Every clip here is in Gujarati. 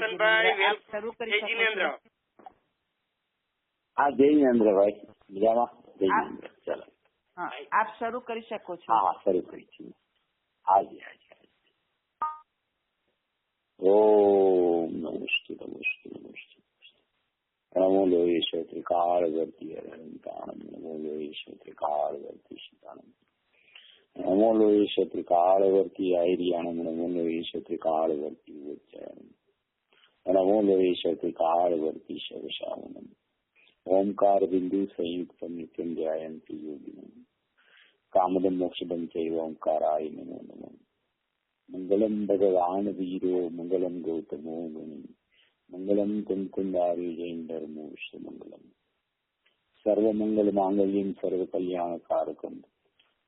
આપ શરૂ કરી શકો છો. હા, જય જિનેન્દ્રભાઈ, મજામાં? જય જિનેન્દ્ર. ચાલો, હા, આપ શરૂ કરી શકો છો. હા, શરૂ કરી છીએ. હાજી હાજી. ઓમ નમસ્તે નમસ્તે નમસ્તે. નમો લોહી ત્રિકાળવર્તી હરંતાણમ. નમો લોહી ત્રિકાળવર્તી શિતાણમ. નમો લોહી ત્રિકાળવર્તી આયર્યાણમ. નમો લોહી ત્રિકાળવર્તી ઉચ્ચારણમ. નમો લોહી ત્રિકાળવર્તી શવશાવનમ. ઓમકાર બિંદુ સંયુક્તમ નિત્યમ ધ્યાયંતિ યોગિનમ. કામદમ મોક્ષદમ ચૈવ ઓમકારાય નમો નમઃ. મંગલમ ભગવાન વીરો મંગલમ ગૌતમો મુનિ. મંગલમ કુંકુંદાર્યુજૈન્દર્મોષ મંગલમ. સર્વમંગલ માંગલ્યમ સર્વકલ્યાણકારકમ.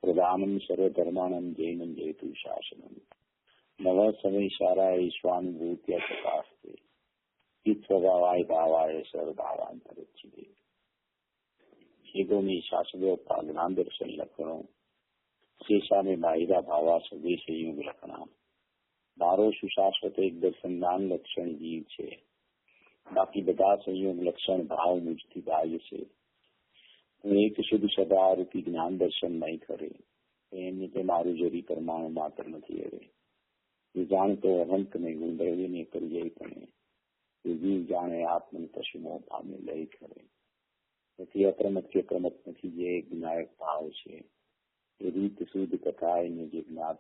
પ્રધાનમ સર્વધર્માણમ જૈનમ જયતુ શાસનમ. નવ સમયશારાય સ્વાનુભૂત્યા પ્રકાશતે. સ્વભાવાય ભાવાય સર્વભાવાંતરચ્છિતે. હેગોમી શાસનોક્તા જ્ઞાન દર્શન લક્ષણો. शेषा में बाहिरा भावा स्वदेश युग लखना. મારો સુશાશ્વત એક દર્શનદાન લક્ષણ જીવ છે. બાકી બધા સંયોગ લક્ષણ ભાવ મુજથી બાહ્ય છે. હું એક શુદ્ધ સદારૂપી જ્ઞાન દર્શન નહીં કરે એમને તે મારું જરી પરમાણુ માત્ર નથી હવે. એ જાણતો અનંત ને ગુંદરવીને પર્યાય પણ જીવ જાણે આત્મન પશુમો પામે લઈ કરે. નથી અપ્રમત કે પ્રમત નથી, જે એક વિનાયક ભાવ છે. એ રીત શુદ્ધ કથા એને જે જ્ઞાત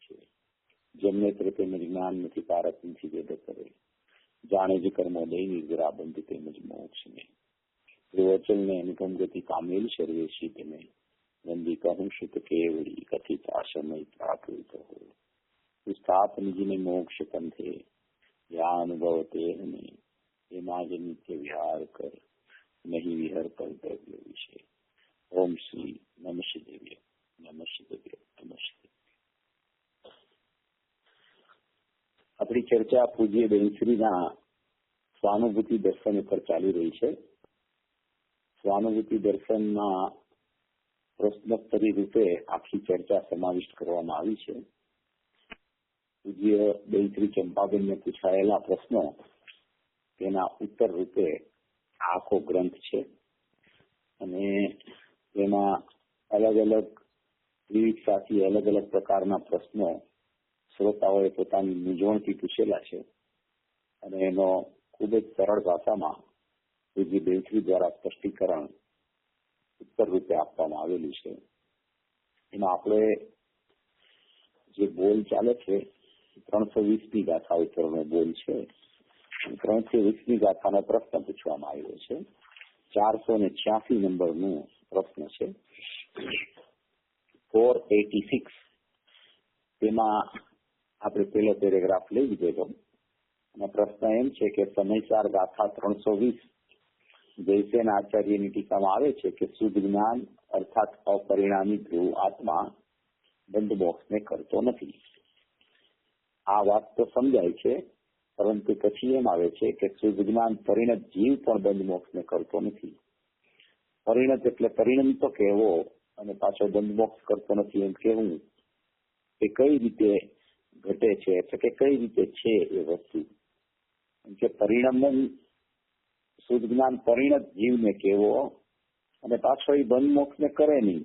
છે. જેમને પ્રત્યે જ્ઞાન નથી પારક નથી વેદ કરે. જાણે જ કર્મો દઈ નિર્જરા બંધ તેમજ મોક્ષ ને. વચન ને અનુપમ ગતિ કામેલ સર્વેશી તેને. વંદી કહું શુદ્ધ કેવડી કથિત આશ્રમય પ્રાકૃત હો. સ્થાપ નિજીને મોક્ષ પંથે યા અનુભવ તે ને. એમાં જ નિત્ય વિહાર કર નહીં વિહર પર દ્રવ્ય વિશે. ઓમ શ્રી નમઃ દેવ્ય નમસ્તે નમસ્તે. આપણી ચર્ચા પૂજ્ય બેનશ્રીના સ્વાનુભૂતિ દર્શન ઉપર ચાલી રહી છે. સ્વાનુભૂતિ દર્શનમાં પ્રશ્નોત્તરી રૂપે આખી ચર્ચા સમાવિષ્ટ કરવામાં આવી છે. પૂજ્ય બેનશ્રી ચંપાબેનને પૂછાયેલા પ્રશ્નો તેના ઉત્તર રૂપે આખો ગ્રંથ છે. અને તેમાં અલગ અલગ વિવિધ સાથી અલગ અલગ પ્રકારના પ્રશ્નો શ્રોતાઓએ પોતાની મૂંઝવણથી પૂછેલા છે. અને એનો ખૂબ જ સરળ ભાષામાં પૂજ્ય બેનશ્રી દ્વારા સ્પષ્ટીકરણ ઉત્તર રૂપે આપવામાં આવેલું છે. એમાં આપણે જે બોલ ચાલે છે 320મી ગાથા ઉપરનો બોલ છે. 320મી ગાથાનો પ્રશ્ન પૂછવામાં આવ્યો છે. 486 નંબરનો પ્રશ્ન છે. 486. તેમાં આપણે પેલો પેરેગ્રાફ લઈ લીધો. અને પ્રશ્ન એમ છે કે સમયસાર ગાથા 320 જયસેન આચાર્યની ટીકામાં આવે છે કે શુદ્ધ જ્ઞાન અર્થાત અપરિણામી ધ્રુવ આત્મા બંધ મોક્ષને કરતો નથી. આ વાત તો સમજાય છે, પરંતુ પછી એમ આવે છે કે શુદ્ધ જ્ઞાન પરિણત જીવ પણ બંધ મોક્ષને કરતો નથી. પરિણત એટલે પરિણમ તો કહેવો અને પાછો બંધ મોક્ષ કરતો નથી એમ કેવું. એ કઈ રીતે ઘટે છે એટલે કે કઈ રીતે છે એ વસ્તુ. કે પરિણમન શુદ્ધ જ્ઞાન પરિણત જીવને કહેવો અને પાછો એ બંધ મોક્ષને કરે નહીં.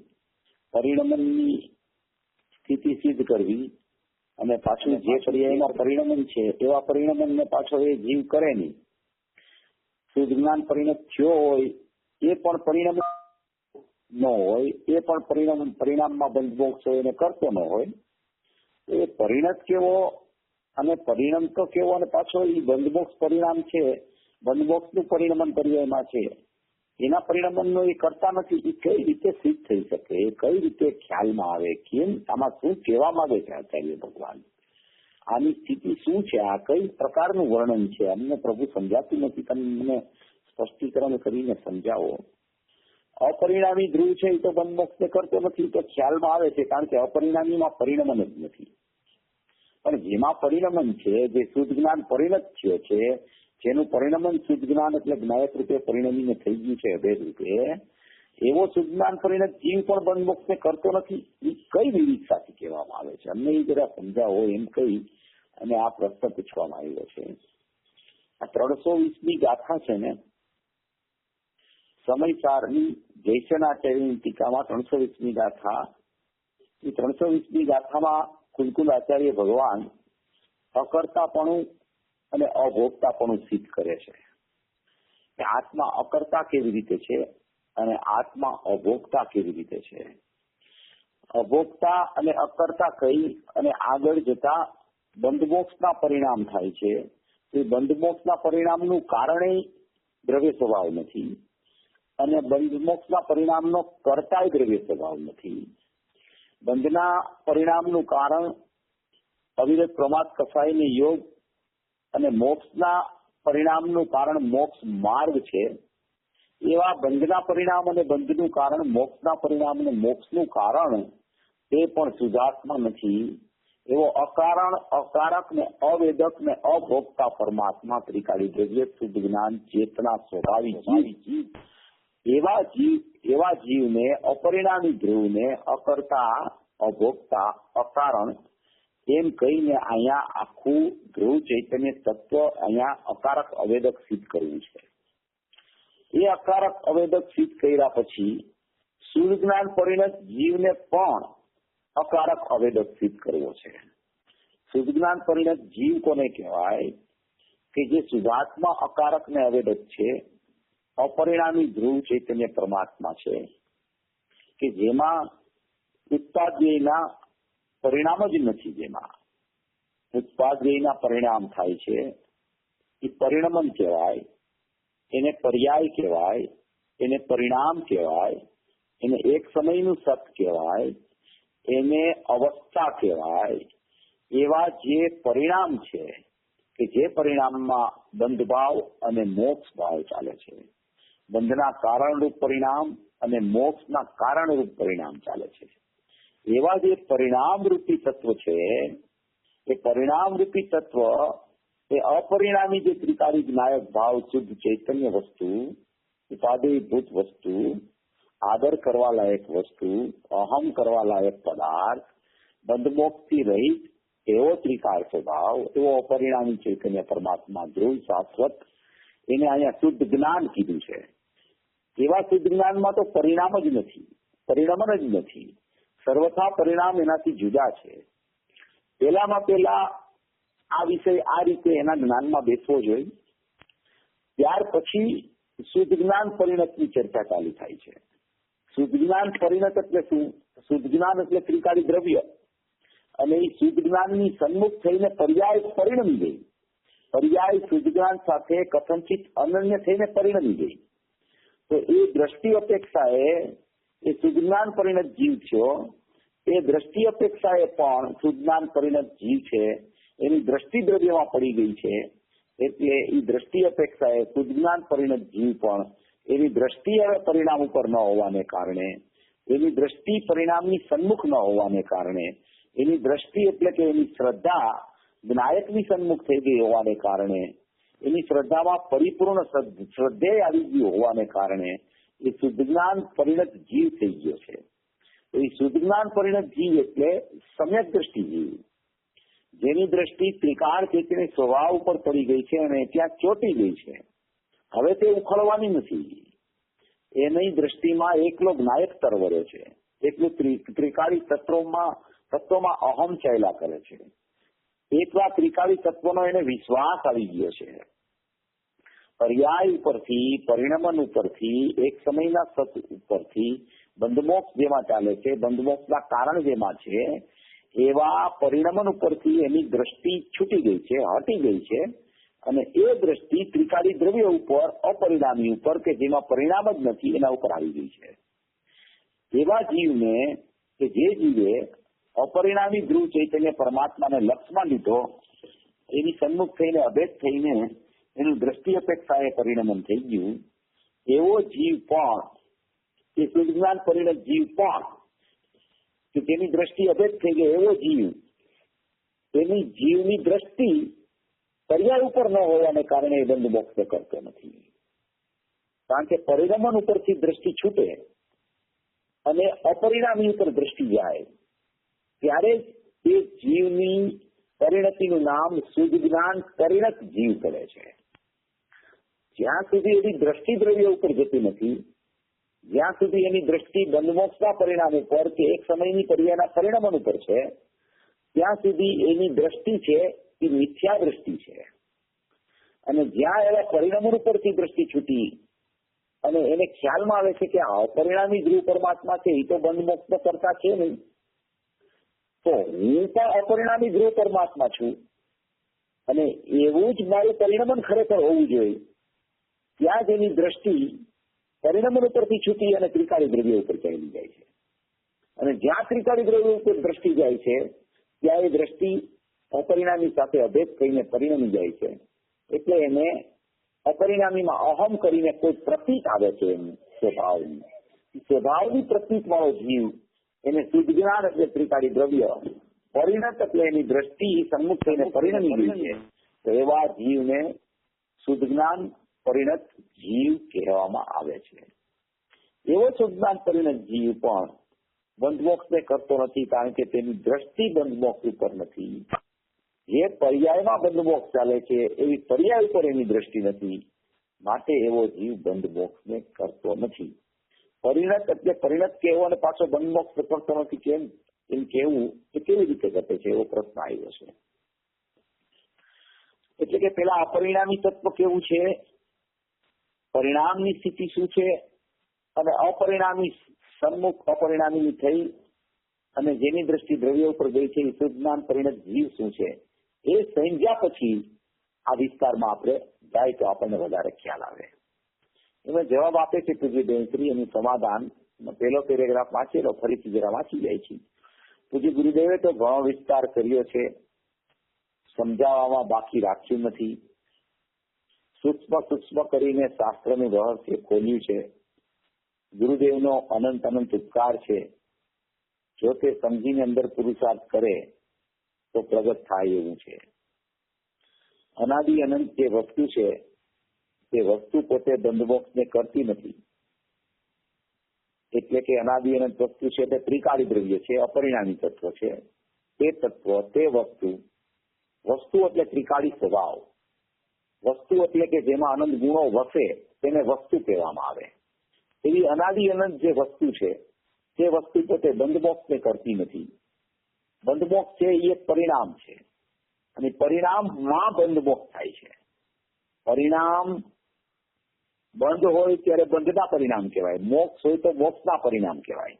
પરિણમનની સ્થિતિ સિદ્ધ કરવી અને પાછું જે પર્યાયમાં પરિણમન છે એવા પરિણમનને પાછો એ જીવ કરે નહીં. શુદ્ધ જ્ઞાન પરિણત થયો હોય એ પણ પરિણામ ન હોય, એ પણ પરિણામમાં બંધ મોક્ષ હોય એને કરતો ન હોય. એ પરિણત કેવો અને પરિણામ તો કેવો અને પાછો એ બંધમોક્ષ પરિણામ છે, બંધમોક્ષનું પરિણમન પર્યાયમાં છે, એના પરિણમનનો એ કરતા નથી. એ કઈ રીતે સિદ્ધ થઈ શકે, એ કઈ રીતે ખ્યાલમાં આવે, કેમ આમાં શું કહેવા માંગે છે આચાર્ય ભગવાન, આની સ્થિતિ શું છે, આ કઈ પ્રકારનું વર્ણન છે, અમને પ્રભુ સમજાતું નથી. તમે મને સ્પષ્ટીકરણ કરીને સમજાવો. અપરિણામી ધ્રુવ છે એ તો બંધમોક્ષને કરતો નથી તો ખ્યાલમાં આવે છે, કારણ કે અપરિણામીમાં પરિણમન જ નથી. પણ જેમાં પરિણમન છે, જે શુદ્ધ જ્ઞાન પરિણત થયો છે, જેનું પરિણમન શુદ્ધ જ્ઞાન એટલે જ્ઞાયક રૂપે પરિણમીને થઈ ગયું છે અભેદ રૂપે, એવો શુદ્ધ જ્ઞાન પરિણત જીવ પણ બંધમોક્ષને કરતો નથી. એ કઈ વિવિધતાથી કહેવામાં આવે છે, અમને એ જરા સમજાવો એમ કહી અને આ પ્રશ્ન પૂછવામાં આવ્યો છે. 320મી ગાથા છે ને, સમયસારની જયસેનાચાર્યની ટીકામાં 320મી ગાથા, એ 320મી ગાથામાં કુલકુલ આચાર્ય ભગવાન અકર્તાપણું અને અભોગતાપણું સિદ્ધ કરે છે કે આત્મા અકર્તા કેવી રીતે છે અને આત્મા અભોગતા કેવી રીતે છે. અભોગતા અને અકર્તા કહી અને આગળ જતા બંધમોક્ષના પરિણામ થાય છે. એ બંધમોક્ષના પરિણામનું કારણે દ્રવ્ય સ્વભાવ નથી અને બંધમોક્ષના પરિણામનો કર્તા દ્રવ્ય સ્વભાવ નથી. બંધના પરિણામનું કારણ અવિરત પ્રમાદ કસાયને યોગ અને મોક્ષના પરિણામનું કારણ મોક્ષ માર્ગ છે. એવા બંધના પરિણામ અને બંધનું કારણ મોક્ષના પરિણામ અને મોક્ષનું કારણ તે પણ શુદ્ધાત્મા નથી. એવો અકારણ, અકારક ને અવેદક ને અભોગતા પરમાત્મા ત્રિકાળી દ્રવ્ય શુદ્ધ જ્ઞાન ચેતના સ્વભાવી જીવ, એવા જીવને અપરિણામી ધ્રુવને અકર્તા, અભોગતા, અકારણ એમ કહીને અહીંયા આખું ધ્રુવ ચૈતન્ય તત્વ અહીંયા અકારક અવેદક સિદ્ધ કરવું છે. એ અકારક અવેદક સિદ્ધ કર્યા પછી શુદ્ધ જ્ઞાન પરિણત જીવને પણ અકારક અવેદક સિદ્ધ કરવો છે. શુદ્ધ જ્ઞાન પરિણત જીવ કોને કહેવાય? કે જે શુદ્ધાત્મા અકારક ને અવેદક છે, અપરિણામી ધ્રુવ ચૈતન્ય પરમાત્મા છે, કે જેમાં ઉત્પાદ્યના પરિણામ જ નથી. જેમાં ઉત્પાદ્યના પરિણામ થાય છે એ પરિણમન કહેવાય, એને પર્યાય કહેવાય, એને પરિણામ કહેવાય, એને એક સમયનું સત કહેવાય, એને અવસ્થા કહેવાય. એવા જે પરિણામ છે કે જે પરિણામમાં બંધભાવ અને મોક્ષ ભાવ ચાલે છે, બંધના કારણરૂપ પરિણામ અને મોક્ષના કારણરૂપ પરિણામ ચાલે છે, એવા જે પરિણામરૂપી તત્વ છે, એ પરિણામરૂપી તત્વ એ અપરિણામી જે ત્રિકાળી જ્ઞાયક ભાવ શુદ્ધ ચૈતન્ય વસ્તુ, ઉપાદેયભૂત વસ્તુ, આદર કરવા લાયક વસ્તુ, અહમ કરવા લાયક પદાર્થ, બંધમોક્ષથી રહિત એવો ત્રિકાળ સ્વભાવ, એવો અપરિણામી ચૈતન્ય પરમાત્મા ધ્રુવ શાશ્વત, એને અહીંયા શુદ્ધ જ્ઞાન કીધું છે. એવા શુદ્ધ જ્ઞાનમાં તો પરિણામ જ નથી, પરિણમન જ નથી. સર્વથા પરિણામ એનાથી જુદા છે. પેલામાં પેલા આ વિષય આ રીતે એના જ્ઞાનમાં બેસવો જોઈએ. ત્યાર પછી શુદ્ધ જ્ઞાન પરિણતની ચર્ચા ચાલુ થાય છે. શુદ્ધ જ્ઞાન પરિણત એટલે શું? શુદ્ધ જ્ઞાન એટલે ત્રિકાળી દ્રવ્ય, અને એ શુદ્ધ જ્ઞાનની સન્મુખ થઈને પર્યાય પરિણમી ગઈ. પર્યાય શુદ્ધ જ્ઞાન સાથે કથનચિત અનન્ય થઈને પરિણમી ગઈ. તો એ દ્રષ્ટિ અપેક્ષાએ એ શુદ્ધ જ્ઞાન પરિણત જીવ છો, એ દ્રષ્ટિ અપેક્ષાએ પણ શુદ્ધ જ્ઞાન પરિણત જીવ છે, એની દ્રષ્ટિ દ્રવ્યમાં પડી ગઈ છે. એટલે એ દ્રષ્ટિ અપેક્ષાએ શુદ્ધ જ્ઞાન પરિણત જીવ પણ એની દ્રષ્ટિ હવે પરિણામ ઉપર ન હોવાને કારણે, એની દ્રષ્ટિ પરિણામની સન્મુખ ન હોવાને કારણે, એની દ્રષ્ટિ એટલે કે એની શ્રદ્ધા જ્ઞાયકની સન્મુખ થઈ ગઈ હોવાને કારણે, એની શ્રદ્ધામાં પરિપૂર્ણ શ્રદ્ધેય આવી ગયું હોવાને કારણે એ શુદ્ધ જ્ઞાન પરિણત જીવ થઈ ગયો છે. એ શુદ્ધ જ્ઞાન પરિણત જીવ એટલે સમ્યક દ્રષ્ટિ જીવ, જેની દ્રષ્ટિ ત્રિકાળ ચૈતન્ય સ્વભાવ ઉપર પડી ગઈ છે અને ત્યાં ચોંટી ગઈ છે. હવે તે ઉખડવાની નથી. એની દ્રષ્ટિમાં એકલો જ્ઞાયક તરવરે છે, એકલું ત્રિકાળી તત્વોમાં અહમ ચાલ્યા કરે છે. એકલા ત્રિકાળી તત્વનો એને વિશ્વાસ આવી ગયો છે. પર્યાય ઉપરથી, પરિણમન ઉપરથી, એક સમયના સત ઉપરથી બંધમોક્ષ જેમાં ચાલે છે, બંધમોક્ષના કારણ જેમાં છે, એવા પરિણમન ઉપરથી એની દ્રષ્ટિ છૂટી ગઈ છે, હટી ગઈ છે, અને એ દ્રષ્ટિ ત્રિકાળી દ્રવ્ય ઉપર, અપરિણામી ઉપર, કે જેમાં પરિણામ જ નથી, એના ઉપર આવી ગઈ છે. એવા જીવને, કે જે જીવે અપરિણામી ધ્રુવ ચૈતન્ય પરમાત્માને લક્ષમાં લીધો, એની સન્મુખ થઈને અભેદ થઈને એનું દ્રષ્ટિ અપેક્ષાએ પરિણમન થઈ ગયું, એવો જીવ પણ, એ શુદ્ધ જ્ઞાન પરિણત જીવ પણ, કે તેની દ્રષ્ટિ અભેદ થઈ ગઈ એવો જીવ, તેની જીવની દ્રષ્ટિ પર્યાય ઉપર ન હોવાને કારણે એ બંધ મોક્ષ કરતો નથી. કારણ કે પરિણમન ઉપરથી દ્રષ્ટિ છૂટે અને અપરિણામી ઉપર દ્રષ્ટિ જાય, ત્યારે એ જીવની પરિણતિનું નામ શુદ્ધ જ્ઞાન પરિણત જીવ કરે છે. જ્યાં સુધી એની દ્રષ્ટિ દ્રવ્ય ઉપર જતી નથી, જ્યાં સુધી એની દ્રષ્ટિ બંધમોક્ષના પરિણામ ઉપર કે એક સમયની પર્યાયના પરિણામ ઉપર છે, ત્યાં સુધી એની દ્રષ્ટિ છે એ મિથ્યા દ્રષ્ટિ છે. અને જ્યાં એવા પરિણામો ઉપરથી દ્રષ્ટિ છૂટી અને એને ખ્યાલમાં આવે છે કે અપરિણામી ધ્રુવ પરમાત્મા છે, એ તો બંધમોક્ષ કરતા છે નહીં, તો હું પણ અપરિણામી ધ્રુવ પરમાત્મા છું અને એવું જ મારું પરિણમન ખરેખર હોવું જોઈએ, ત્યાં જ એની દ્રષ્ટિ પરિણમન ઉપરથી છૂટી અને ત્રિકાળી દ્રવ્ય ઉપર ચાલી જાય છે. અને જ્યાં ત્રિકાળી દ્રવ્ય ઉપર દ્રષ્ટિ જાય છે ત્યાં એ દ્રષ્ટિ અપરિણામી સાથે અભેદ થઈને પરિણમી જાય છે. એટલે એને અપરિણામીમાં અહમ કરીને કોઈ પ્રતીક આવે છે એનું સ્વભાવની પ્રતીક વાળો જીવ, એને શુદ્ધ જ્ઞાન એટલે ત્રિકાળી દ્રવ્ય, પરિણત એટલે એની દ્રષ્ટિ સન્મુખ થઈને પરિણમી ગઈ છે, તો એવા જીવને શુદ્ધ જ્ઞાન પરિણત જીવ કહેવામાં આવે છે. એવો શુદ્ધ જ્ઞાન પરિણત જીવ પણ બંધમોક્ષને કરતો નથી, કારણ કે તેની દ્રષ્ટિ બંધમોક્ષ ઉપર નથી. જે પર્યાયમાં બંધમોક્ષ ચાલે છે એવી પર્યાય ઉપર એની દ્રષ્ટિ નથી, માટે એવો જીવ બંધમોક્ષને કરતો નથી. પરિણત એટલે પરિણત કહેવો અને પાછો બંધમોક્ષ કરતો નથી કેમ એમ કેવું એ કેવી રીતે ઘટે છે એવો પ્રશ્ન આવ્યો છે. એટલે કે પેલા અપરિણામી તત્વ કેવું છે, પરિણામની સ્થિતિ શું છે, અને અપરિણામી સન્મુખ અપરિણામી થઈ અને જેની દ્રષ્ટિ દ્રવ્ય ઉપર ગઈ છે એ શુદ્ધ જ્ઞાન પરિણત જીવ શું છે, એ સમજ્યા પછી આ વિસ્તારમાં આપણે જાય તો આપણને વધારે ખ્યાલ આવે. એમાં જવાબ આપે છે પૂજ્ય બેનશ્રી, એનું સમાધાન પેલો પેરેગ્રાફ વાંચેલો, ફરીથી જરા વાંચી જાય છે. પૂજ્ય ગુરુદેવે તો ઘણો વિસ્તાર કર્યો છે, સમજાવવામાં બાકી રાખ્યું નથી. સૂક્ષ્મ કરીને શાસ્ત્રનું રહસ્ય ખોલ્યું છે. ગુરુદેવનો અનંત ઉપકાર છે. જો તે સમજીને અંદર પુરુષાર્થ કરે તો પ્રગટ થાય એવું છે. અનાદિ અનંત જે વસ્તુ છે તે વસ્તુ પોતે બંધમોક્ષને કરતી નથી. એટલે કે અનાદિ અનંત વસ્તુ છે તે ત્રિકાળી દ્રવ્ય છે, અપરિણામી તત્વ છે. તે તત્વ, તે વસ્તુ એટલે ત્રિકાળી સ્વભાવ, વસ્તુ એટલે કે જેમાં અનંત ગુણો વસે તેને વસ્તુ કહેવામાં આવે. એવી અનાદિ અનંત જે વસ્તુ છે તે વસ્તુ પોતે બંધમોક્ષને કરતી નથી. બંધમોક્ષ છે એ એક પરિણામ છે અને પરિણામમાં બંધમોક્ષ થાય છે. પરિણામ બંધ હોય ત્યારે બંધના પરિણામ કહેવાય, મોક્ષ હોય તો મોક્ષના પરિણામ કહેવાય.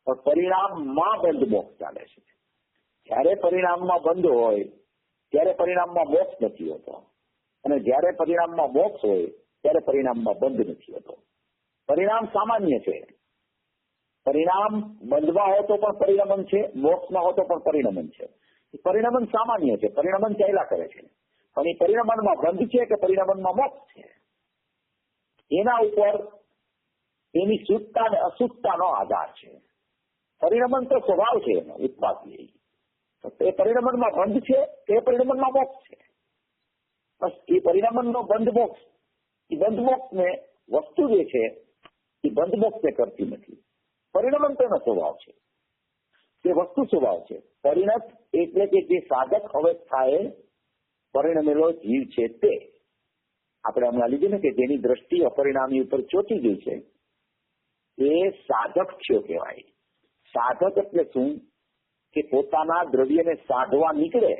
પણ પરિણામમાં બંધમોક્ષ ચાલે છે. જ્યારે પરિણામમાં બંધ હોય ત્યારે પરિણામમાં મોક્ષ નથી હોતો, અને જ્યારે પરિણામમાં મોક્ષ હોય ત્યારે પરિણામમાં બંધ નથી હોતો. પરિણામ સામાન્ય છે. પરિણામ બંધમાં હોતો પણ પરિણમન છે, મોક્ષમાં હોતો પણ પરિણમન છે. પરિણમન સામાન્ય છે, પરિણમન ચાલ્યા કરે છે. પણ એ પરિણમનમાં બંધ છે કે પરિણમનમાં મોક્ષ છે, એના ઉપર એની શુદ્ધતા અને અશુદ્ધતાનો આધાર છે. પરિણમન તો સ્વભાવ છે એનો ઉત્પાદન, એ પરિણમનમાં બંધ છે કે પરિણમનમાં મોક્ષ છે. બસ એ પરિણમનનો બંધ મોક્ષ, એ બંધ મોક્ષને વસ્તુ જે છે એ બંધ મોક્ષને કરતી નથી. પરિણમન તેનો સ્વભાવ છે, તે વસ્તુ સ્વભાવ છે. પરિણત એટલે કે જે સાધક અવસ્થાએ પરિણમેલો જીવ છે તે આપણે હમણાં લીધું ને કે જેની દ્રષ્ટિ અપરિણામી ઉપર ચોંટી ગઈ છે એ સાધક થયો કહેવાય. સાધક એટલે શું કે પોતાના દ્રવ્યને સાધવા નીકળે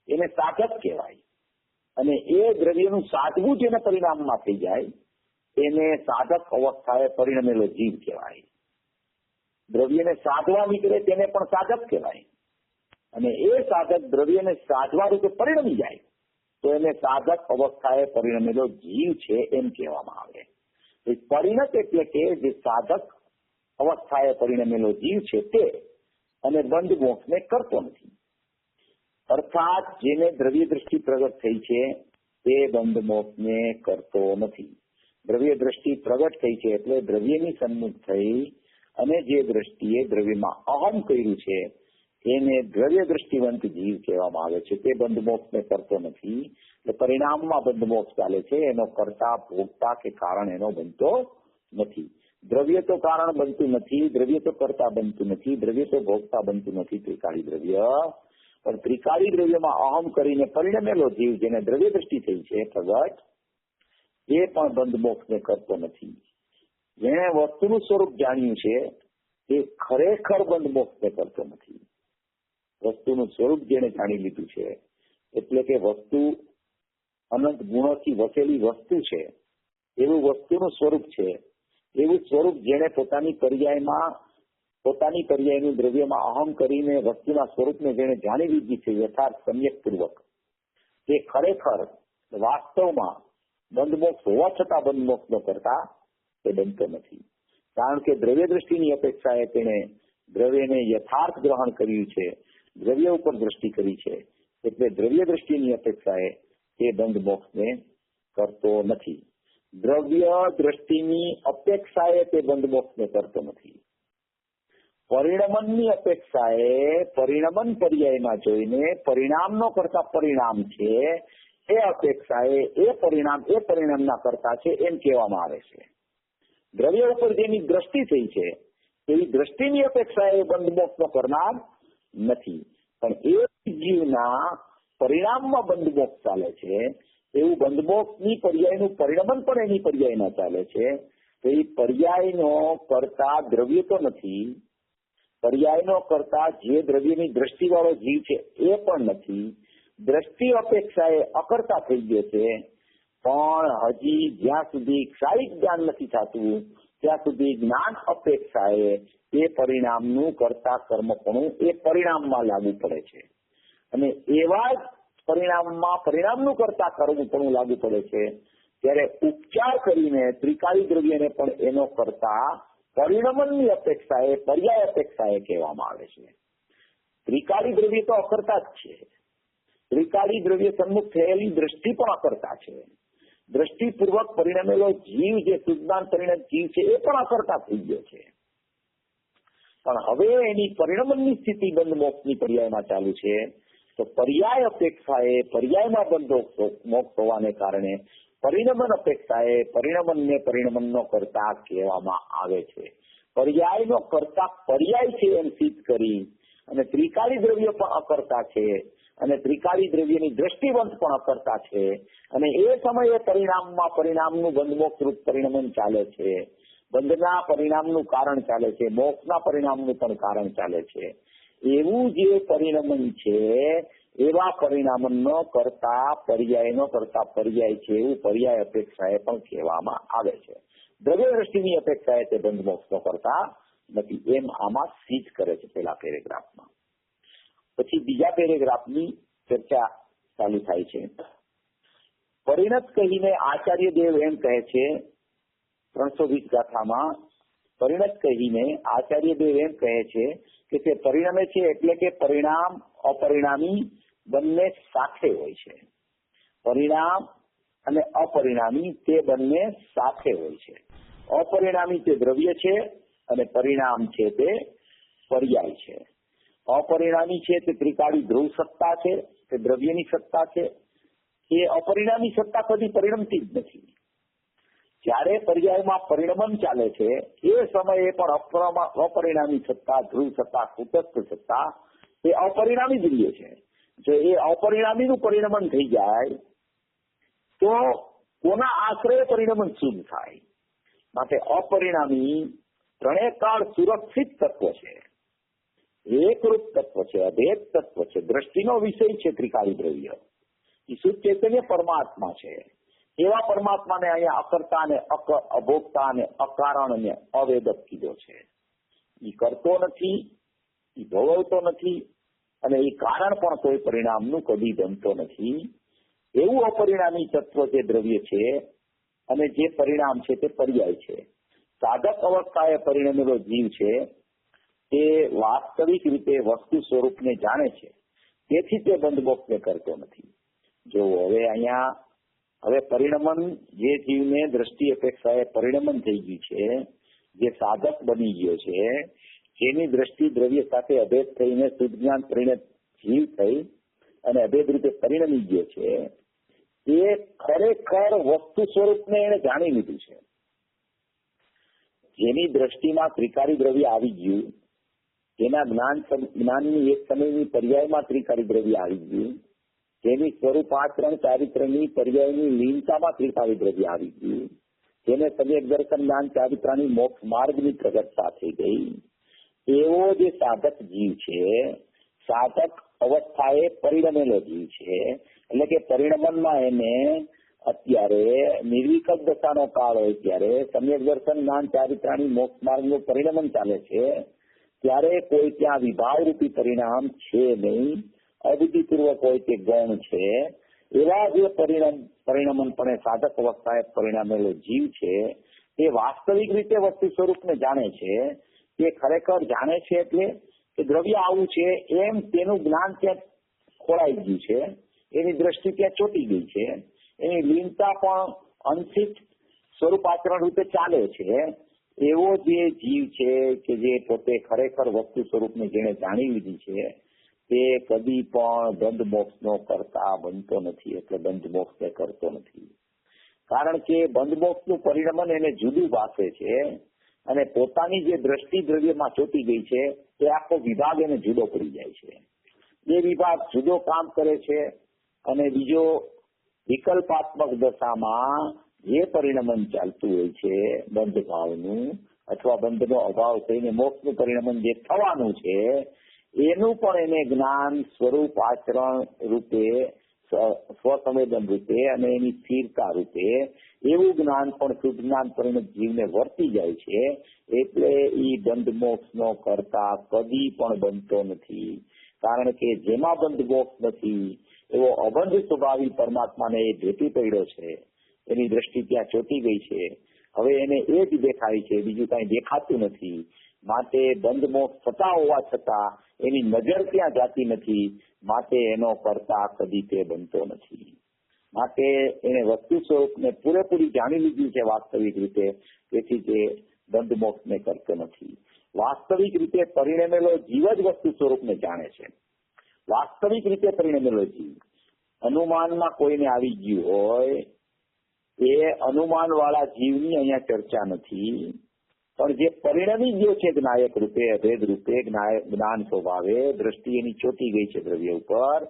એને સાધક કહેવાય. અને એ દ્રવ્યનું સાધવું જેને પરિણામમાં થઈ જાય એને સાધક અવસ્થાએ પરિણમેલો જીવ કહેવાય. દ્રવ્યને સાધવા નીકળે તેને પણ સાધક કહેવાય. અને એ સાધક દ્રવ્યને સાધવા રૂપે પરિણમી જાય તો એને સાધક અવસ્થાએ પરિણમેલો જીવ છે એમ કહેવામાં આવે. પરિણત એટલે કે જે સાધક અવસ્થાએ પરિણમેલો જીવ છે તે, અને બંધ મોક્ષને કરતો નથી. અર્થાત જેને દ્રવ્ય દ્રષ્ટિ પ્રગટ થઈ છે તે બંધ મોક્ષને કરતો નથી. દ્રવ્ય દ્રષ્ટિ પ્રગટ થઈ છે એટલે દ્રવ્યની સન્મુખ થઈ અને જે દ્રષ્ટિએ દ્રવ્યમાં અહમ કર્યું છે એને દ્રવ્ય દ્રષ્ટિવંત જીવ કહેવામાં આવે છે. તે બંધમોક્ષને કરતો નથી. એટલે પરિણામમાં બંધમોક્ષ ચાલે છે, એનો કરતા ભોગતા કે કારણ એનો બનતો નથી. દ્રવ્ય તો કારણ બનતું નથી, દ્રવ્ય તો કરતા બનતું નથી, દ્રવ્ય તો ભોગતા બનતું નથી. ત્રિકાળી દ્રવ્ય, પણ ત્રિકાળી દ્રવ્યમાં અહમ કરીને પરિણમેલો જીવ જેને દ્રવ્ય દ્રષ્ટિ થઈ છે પ્રગટ, એ પણ બંધ મોક્ષને કરતો નથી. જેણે વસ્તુનું સ્વરૂપ જાણ્યું છે એ ખરેખર બંધ મોક્ષને કરતો નથી. વસ્તુનું સ્વરૂપ જેને જાણી લીધું છે, એટલે કે વસ્તુ અનંત ગુણોથી વસેલી વસ્તુ છે, એવું વસ્તુનું સ્વરૂપ છે, એવું સ્વરૂપ જેને પોતાની પર્યાયનું દ્રવ્યમાં અહમ કરીને વસ્તુના સ્વરૂપને જેને જાણી લીધી છે યથાર્થ સમ્યકપૂર્વક, તે ખરેખર વાસ્તવમાં બંધમોક્ષ હોવા છતાં બંધમોક્ષ ન કરતા તે બનતો નથી. કારણ કે દ્રવ્ય દ્રષ્ટિની અપેક્ષાએ તેણે દ્રવ્યને યથાર્થ ગ્રહણ કર્યું છે, દ્રવ્ય ઉપર દ્રષ્ટિ કરી છે, એટલે દ્રવ્ય દ્રષ્ટિની અપેક્ષાએ તે બંધમોક્ષને કરતો નથી. દ્રવ્ય દ્રષ્ટિની અપેક્ષાએ તે બંધમોક્ષને કરતો નથી. પરિણમનની અપેક્ષાએ પરિણમન પર્યાયમાં જોઈને પરિણામનો કરતા પરિણામ છે એ અપેક્ષાએ એ પરિણામના કરતા છે એમ કહેવામાં આવે છે. દ્રવ્ય ઉપર જેની દ્રષ્ટિ થઈ છે એવી દ્રષ્ટિની અપેક્ષાએ બંધમોક્ષનો કરનાર નથી. પણ એ જીવના પરિણામમાં બંધમોક્ષ ચાલે છે, એવું બંધમોક્ષની પર્યાયનું પરિણમન પણ એની પર્યાયમાં ચાલે છે. તો એ પર્યાયનો કરતા દ્રવ્ય તો નથી, પર્યાયનો કરતા જે દ્રવ્યની દ્રષ્ટિવાળો જીવ છે એ પણ નથી. દ્રષ્ટિ અપેક્ષાએ અકર્તા થઈ ગયો છે, પણ હજી જ્યાં સુધી ક્ષાયિક જ્ઞાન નથી થતું ત્યાં સુધી જ્ઞાન અપેક્ષાએ એ પરિણામનું કરતા કર્મપણું એ પરિણામમાં લાગુ પડે છે. અને એવા જ પરિણામનું કરતા કર્મપણું લાગુ પડે છે ત્યારે ઉપચાર કરીને ત્રિકાળી દ્રવ્યને પણ એનો કરતા પરિણમનની અપેક્ષાએ પર્યાય અપેક્ષાએ કહેવામાં આવે છે. ત્રિકાળી દ્રવ્ય તો અકર્તા જ છે. ત્રિકાળી દ્રવ્ય સન્મુખ થયેલી દ્રષ્ટિ પણ અકર્તા છે. દ્રષ્ટિપૂર્વક પરિણમેલો જીવ જે શુદ્ધાન પરિણત જીવ છે એ પણ અકર્તા થઈ ગયો છે. પણ હવે એની પરિણમનની સ્થિતિ બંધ મોક્ષની પર્યાયમાં ચાલુ છે. તો પર્યાય અપેક્ષાએ પર્યાયમાં બંધ મોક્ષ હોવાને કારણે પરિણમન અપેક્ષાએ પરિણમનને પરિણમનનો કરતા કહેવામાં આવે છે. પર્યાયનો કરતા પર્યાય છે એમ સિદ્ધ કરી અને ત્રિકાળી દ્રવ્ય પણ અકર્તા છે અને ત્રિકાળી દ્રવ્યની દ્રષ્ટિવંત પણ અકર્તા છે અને એ સમયે પરિણામનું બંધમોક્ષ રૂપ પરિણમન ચાલે છે. બંધના પરિણામનું કારણ ચાલે છે, મોક્ષના પરિણામનું પણ કારણ ચાલે છે. એવું જે પરિણમન છે એવા પરિણામનો કરતા પર્યાયનો કરતા પર્યાય છે એવું પર્યાય અપેક્ષાએ પણ કહેવામાં આવે છે. દ્રવ્ય દ્રષ્ટિની અપેક્ષાએ તે બંધમોક્ષનો કરતા નથી એમ આમાં સિદ્ધ કરે છે પેલા પેરેગ્રાફમાં. પછી બીજા પેરેગ્રાફની ચર્ચા ચાલુ થાય છે. પરિણત કહીને આચાર્ય દેવ એમ કહે છે 320 ગાથામાં, પરિણત કહીને આચાર્ય દેવ એમ કહે છે કે તે પરિણમે છે એટલે કે પરિણામ અપરિણામી બંને સાથે હોય છે. પરિણામ અને અપરિણામી તે બંને સાથે હોય છે. અપરિણામી તે દ્રવ્ય છે અને પરિણામ છે તે પર્યાય છે. અપરિણામી છે તે ત્રિકાળી ધ્રુવ સત્તા છે, તે દ્રવ્યની સત્તા છે. એ અપરિણામી સત્તા કદી પરિણમતી જ નથી. જ્યારે પર્યાયમાં પરિણમન ચાલે છે એ સમયે પણ અપરિણામી સત્તા, ધ્રુવ સત્તા, કુટસ્થ સત્તા એ અપરિણામી જ રહે છે. જો એ અપરિણામીનું પરિણમન થઈ જાય તો કોના આશ્રય પરિણમન શુદ્ધ થાય. માટે અપરિણામી ત્રણેય કાળ સુરક્ષિત તત્વ છે, એકરૂપ તત્વ છે, અભેદ તત્વ છે, દ્રષ્ટિનો વિષય છે ત્રિકાળી દ્રવ્ય. એ શુદ્ધ ચૈતન્ય પરમાત્મા છે. એવા પરમાત્માને અહીંયા અકર્તા ને અભોગતા ને અકારણ ને અવેદક કીધો છે. એ કરતો નથી, એ ભોગવતો નથી અને એ કારણ પણ કોઈ પરિણામનું કદી બનતો નથી. એવું અપરિણામી તત્વ જે દ્રવ્ય છે અને જે પરિણામ છે તે પર્યાય છે. સાધક અવસ્થાએ પરિણમેલો જીવ છે તે વાસ્તવિક રીતે વસ્તુ સ્વરૂપને જાણે છે, તેથી તે બંધમોક્ષને કરતો નથી. જો હવે પરિણમન જે જીવને દ્રષ્ટિ અપેક્ષાએ પરિણમન થઈ ગયું છે, જે સાધક બની ગયો છે, જેની દ્રષ્ટિ દ્રવ્ય સાથે અભેદ થઈને શુદ્ધ જ્ઞાન પરિણત જીવ થઈ અને અભેદ રીતે પરિણમી ગયો છે, એ ખરેખર વસ્તુ સ્વરૂપને એને જાણી લીધું છે. જેની દ્રષ્ટિમાં ત્રિકાળી દ્રવ્ય આવી ગયું, જેના જ્ઞાનની એક સમયની પર્યાયમાં ત્રિકાળી દ્રવ્ય આવી ગયું, તેની સ્વરૂપ આચરણ ચારિત્રની પર્યાયની લીનતામાં ત્રિપાવી દ્રવ્ય આવી ગયું, તેને સમ્યક દર્શન જ્ઞાન ચારિત્રની મોક્ષ માર્ગની પ્રગટતા થઈ ગઈ. એવો જે સાધક જીવ છે, સાધક અવસ્થાએ પરિણમેલો જીવ છે, એટલે કે પરિણમનમાં એને અત્યારે નિર્વિકલ્પ દશાનો કાળ હોય ત્યારે સમ્યક દર્શન જ્ઞાન ચારિત્રાની મોક્ષ માર્ગનું પરિણમન ચાલે છે, ત્યારે કોઈ ત્યાં વિભાવરૂપી પરિણામ છે નહીં, અબુદ્ધિપૂર્વક હોય તે ગૌણ છે. એવા જે પરિણમનપણે સાધક અવસ્થાએ પરિણમેલો જીવ છે તે વાસ્તવિક રીતે વસ્તુ સ્વરૂપને જાણે છે. તે ખરેખર જાણે છે એટલે કે દ્રવ્ય આવું છે એમ તેનું જ્ઞાન ત્યાં ખોળાઈ ગયું છે, એની દ્રષ્ટિ ત્યાં ચોટી ગઈ છે, એની લીનતા પણ અંશિત સ્વરૂપ આચરણ રૂપે ચાલે છે. એવો જે જીવ છે કે જે પોતે ખરેખર વસ્તુ સ્વરૂપને જેને જાણી લીધી છે તે કદી પણ બંધ મોક્ષનો કરતા બનતો નથી, એટલે બંધ મોક્ષને કરતો નથી. કારણ કે બંધ મોક્ષનું પરિણમન એને જુદું ભાસે છે અને પોતાની જે દ્રષ્ટિ દ્રવ્યમાં ચોટી ગઈ છે તે આખો વિભાગ એને જુદો પડી જાય છે. એ વિભાગ જુદો કામ કરે છે અને બીજો વિકલ્પાત્મક દશામાં જે પરિણમન ચાલતું હોય છે બંધ ભાવનું અથવા બંધનો અભાવ થઈને મોક્ષનું પરિણમન જે થવાનું છે એનું પણ એને જ્ઞાન સ્વરૂપ આચરણ રૂપે સ્વસંવેદન રૂપે અને એની સ્થિરતા રૂપે એવું જ્ઞાન પણ શુદ્ધ જ્ઞાન પરિણત જીવને વર્તી જાય છે. એટલે એ બંધ મોક્ષનો કરતા કદી પણ બનતો નથી. કારણ કે જેમાં બંધ મોક્ષ નથી એવો અબંધ સ્વભાવી પરમાત્માને એ ભેટી પડ્યો છે, એની દ્રષ્ટિ ત્યાં ચોટી ગઈ છે. હવે એને એ જ દેખાય છે, બીજું કઈ દેખાતું નથી. માટે બંધ મોક્ષ થતા હોવા છતાં એની નજર ત્યાં જાતી નથી, માટે એનો કરતા કદી તે બનતો નથી. માટે એને વસ્તુ સ્વરૂપને પૂરેપૂરી જાણી લીધી છે વાસ્તવિક રીતે, તેથી તે બંધ મોક્ષને કરતો નથી. વાસ્તવિક રીતે પરિણમેલો જીવ જ વસ્તુ સ્વરૂપને જાણે છે. વાસ્તવિક રીતે પરિણમેલો જીવ અનુમાનમાં કોઈને આવી ગયું હોય એ અનુમાન વાળા જીવની અહીંયા ચર્ચા નથી, પણ જે પરિણમી ગયો છે જ્ઞાયક રૂપે અભેદ રૂપે જ્ઞાન સ્વભાવે દ્રષ્ટિ એની ચોટી ગઈ છે દ્રવ્ય ઉપર,